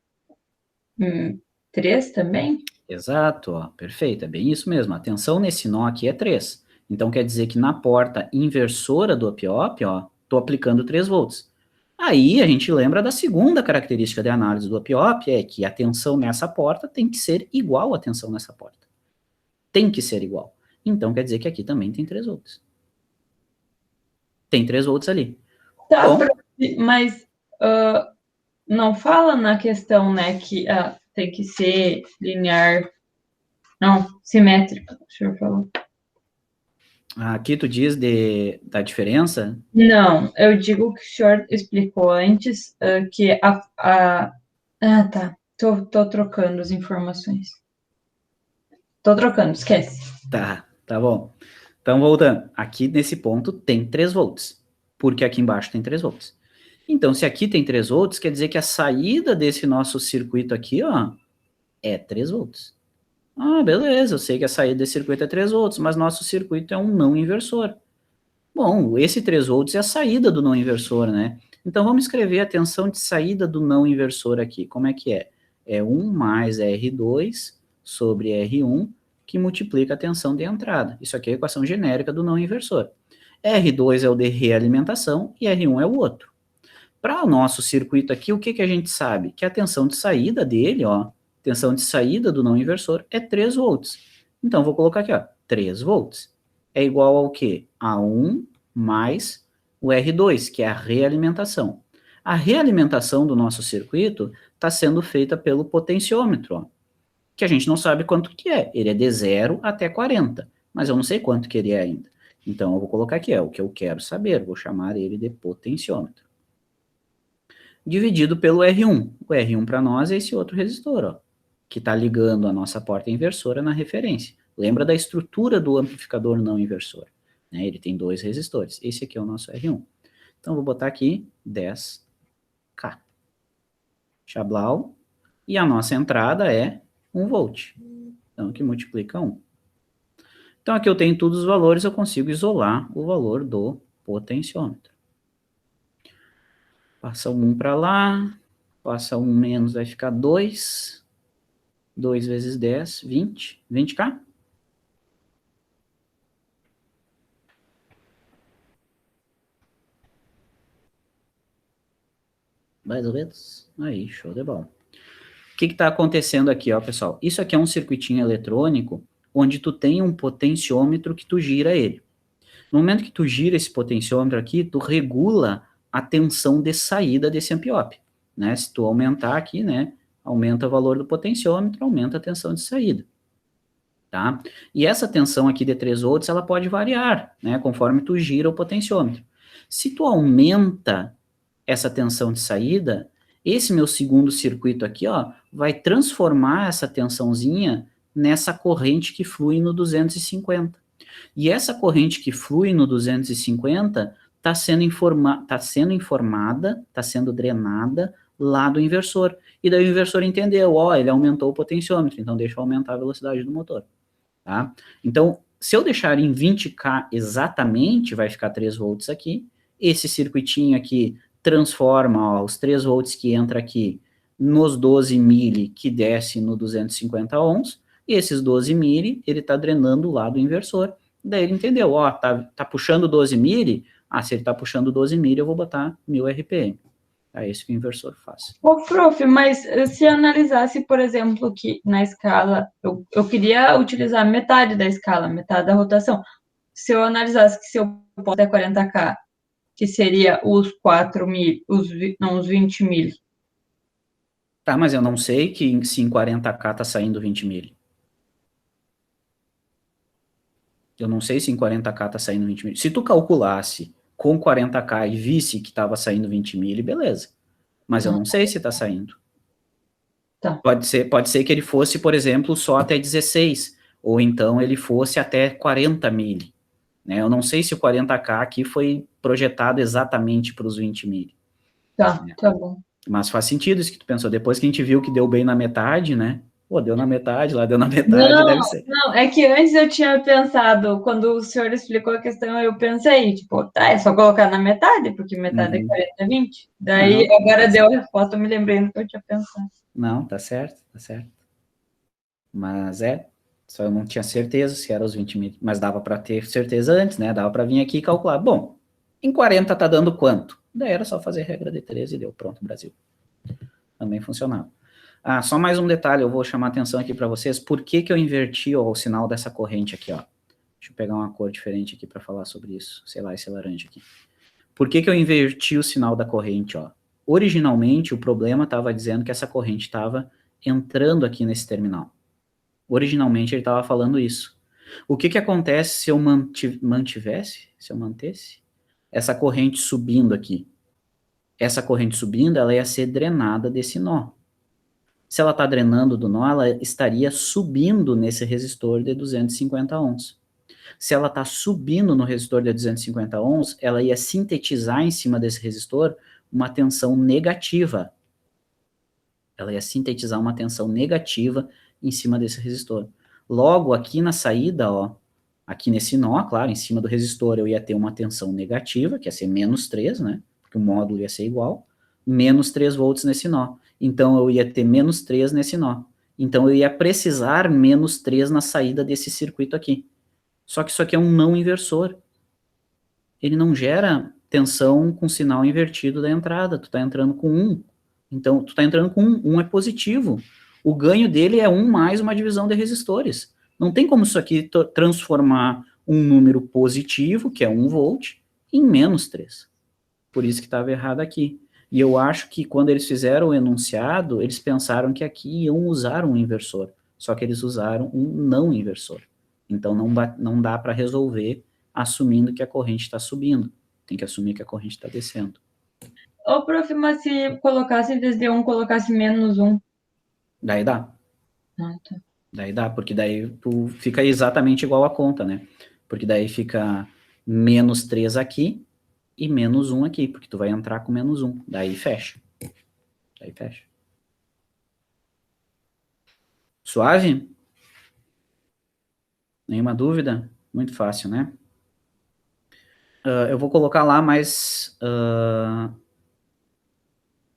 3 também? Exato, ó, perfeito, é bem isso mesmo. A tensão nesse nó aqui é 3. Então quer dizer que na porta inversora do up-op, ó, tô aplicando 3 volts. Aí a gente lembra da segunda característica de análise do up-op, é que a tensão nessa porta tem que ser igual à tensão nessa porta. Tem que ser igual. Então quer dizer que aqui também tem 3 volts. Tem 3 volts ali. Tá, Bom, mas não fala na questão, né, que tem que ser linear, não, simétrico, o senhor falou. aqui tu diz da diferença? Não, eu digo que o senhor explicou antes que tá, tô trocando as informações. Tô trocando, esquece. Tá bom. Então, voltando, aqui nesse ponto tem 3 volts, porque aqui embaixo tem 3 volts. Então, se aqui tem 3 volts, quer dizer que a saída desse nosso circuito aqui, ó, é 3 volts. Ah, beleza, eu sei que a saída desse circuito é 3 volts, mas nosso circuito é um não inversor. Bom, esse 3 volts é a saída do não inversor, né? Então, vamos escrever a tensão de saída do não inversor aqui. Como é que é? É 1 mais R2 sobre R1, que multiplica a tensão de entrada. Isso aqui é a equação genérica do não inversor. R2 é o de realimentação e R1 é o outro. Para o nosso circuito aqui, o que, que a gente sabe? Que a tensão de saída dele, ó, tensão de saída do não inversor é 3 volts. Então, vou colocar aqui, ó, 3 volts. É igual ao quê? A 1 mais o R2, que é a realimentação. A realimentação do nosso circuito está sendo feita pelo potenciômetro, ó, que a gente não sabe quanto que é. Ele é de 0 até 40, mas eu não sei quanto que ele é ainda. Então, eu vou colocar aqui, o que eu quero saber, vou chamar ele de potenciômetro. Dividido pelo R1. O R1 para nós é esse outro resistor, ó, que está ligando a nossa porta inversora na referência. Lembra da estrutura do amplificador não inversor, né? Ele tem 2 resistores. Esse aqui é o nosso R1. Então, vou botar aqui 10K. Chablau. E a nossa entrada é 1 volt. Então, aqui multiplica 1. Então, aqui eu tenho todos os valores, eu consigo isolar o valor do potenciômetro. Passa 1 para lá, passa 1 menos, vai ficar 2. 2 vezes 10, 20. 20K? Mais ou menos. Aí, show de bola. O que está acontecendo aqui, ó, pessoal? Isso aqui é um circuitinho eletrônico onde tu tem um potenciômetro que tu gira ele. No momento que tu gira esse potenciômetro aqui, tu regula a tensão de saída desse ampliop, né? Se tu aumentar aqui, né, aumenta o valor do potenciômetro, aumenta a tensão de saída, tá? E essa tensão aqui de 3 volts, ela pode variar, né, conforme tu gira o potenciômetro. Se tu aumenta essa tensão de saída, esse meu segundo circuito aqui, ó, vai transformar essa tensãozinha nessa corrente que flui no 250. E essa corrente que flui no 250 está sendo informada, está sendo drenada lá do inversor. E daí o inversor entendeu, ó, ele aumentou o potenciômetro, então deixa eu aumentar a velocidade do motor. Tá? Então, se eu deixar em 20K exatamente, vai ficar 3 volts aqui. Esse circuitinho aqui transforma, ó, os 3 volts que entra aqui nos 12 mili que desce no 250 ohms, e esses 12 mili, ele está drenando o lado inversor. Daí ele entendeu, ó, tá puxando 12 mili, se ele tá puxando 12 mili, eu vou botar 1000 RPM. É isso que o inversor faz. Ô, prof, mas se analisasse, por exemplo, que na escala, eu queria utilizar metade da escala, metade da rotação. Se eu analisasse que se eu posso até 40K, que seria os 4 mil, os 20 mil. Tá, mas eu não sei que se em 40K tá saindo 20 mili. Eu não sei se em 40K tá saindo 20 mili. Se tu calculasse com 40K e visse que tava saindo 20 mili, beleza. Mas eu não sei se tá saindo. Tá. Pode ser que ele fosse, por exemplo, só até 16, ou então ele fosse até 40 mili. Né? Eu não sei se o 40K aqui foi projetado exatamente para os 20 mili. Tá, tá bom. Mas faz sentido isso que tu pensou. Depois que a gente viu que deu bem na metade, né? Pô, deu na metade, lá deu na metade, Não, deve ser. não, é que antes eu tinha pensado, quando o senhor explicou a questão, eu pensei, tipo, tá, é só colocar na metade, porque metade é 40, 20. Daí, Não, agora deu a resposta, eu me lembrei do que eu tinha pensado. Não, tá certo, tá certo. Mas só eu não tinha certeza se era os 20 mil, mas dava para ter certeza antes, né? Dava para vir aqui e calcular. Bom, em 40 tá dando quanto? Daí era só fazer regra de 13 e deu, pronto, Brasil. Também funcionava. Só mais um detalhe, eu vou chamar a atenção aqui para vocês. Por que que eu inverti o sinal dessa corrente aqui, ó? Deixa eu pegar uma cor diferente aqui para falar sobre isso. Sei lá, esse laranja aqui. Por que que eu inverti o sinal da corrente, ó? Originalmente, o problema estava dizendo que essa corrente estava entrando aqui nesse terminal. Originalmente, ele estava falando isso. O que que acontece se eu mantesse essa corrente subindo aqui? Essa corrente subindo, ela ia ser drenada desse nó. Se ela está drenando do nó, ela estaria subindo nesse resistor de 250 ohms. Se ela está subindo no resistor de 250 ohms, ela ia sintetizar em cima desse resistor uma tensão negativa. Ela ia sintetizar uma tensão negativa em cima desse resistor. Logo, aqui na saída, ó, aqui nesse nó, claro, em cima do resistor eu ia ter uma tensão negativa, que ia ser menos 3, né? Porque o módulo ia ser igual, menos 3 volts nesse nó. Então, eu ia ter menos 3 nesse nó. Então, eu ia precisar menos 3 na saída desse circuito aqui. Só que isso aqui é um não inversor. Ele não gera tensão com sinal invertido da entrada. Tu tá entrando com 1. Então, tu tá entrando com 1. 1 é positivo. O ganho dele é 1 mais uma divisão de resistores. Não tem como isso aqui transformar um número positivo, que é 1 volt, em menos 3. Por isso que estava errado aqui. E eu acho que quando eles fizeram o enunciado, eles pensaram que aqui iam usar um inversor. Só que eles usaram um não inversor. Então não dá para resolver assumindo que a corrente está subindo. Tem que assumir que a corrente está descendo. Ô, prof, mas se colocasse, em vez de 1, colocasse menos 1. Daí dá. Ah, tá. Daí dá, porque daí tu fica exatamente igual a conta, né? Porque daí fica menos 3 aqui e menos 1 aqui, porque tu vai entrar com menos 1. Daí fecha. Daí fecha. Suave? Nenhuma dúvida? Muito fácil, né? Eu vou colocar lá mais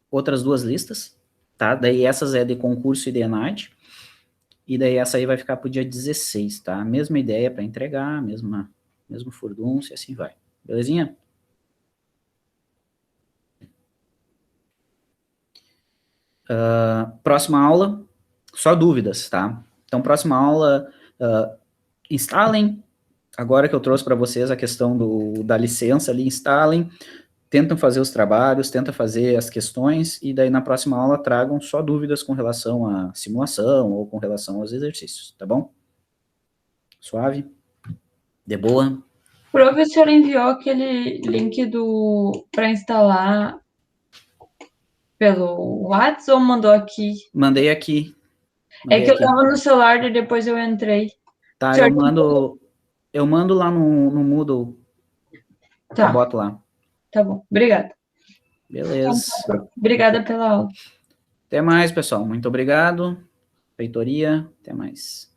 outras 2 listas, tá? Daí essas é de concurso e de ENAD. E daí essa aí vai ficar pro dia 16, tá? Mesma ideia para entregar, mesmo furdúncio, e assim vai. Belezinha? Próxima aula, só dúvidas, tá? Então, próxima aula, instalem, agora que eu trouxe para vocês a questão da licença ali, instalem, tentam fazer os trabalhos, tentam fazer as questões, e daí na próxima aula tragam só dúvidas com relação à simulação ou com relação aos exercícios, tá bom? Suave? De boa? O professor enviou aquele link para instalar pelo WhatsApp ou mandou aqui? Mandei aqui. É que eu tava no celular e depois eu entrei. Tá, eu mando lá no Moodle. Tá. Eu boto lá. Tá bom, obrigada. Beleza. Obrigada pela aula. Até mais, pessoal. Muito obrigado. Feitoria, até mais.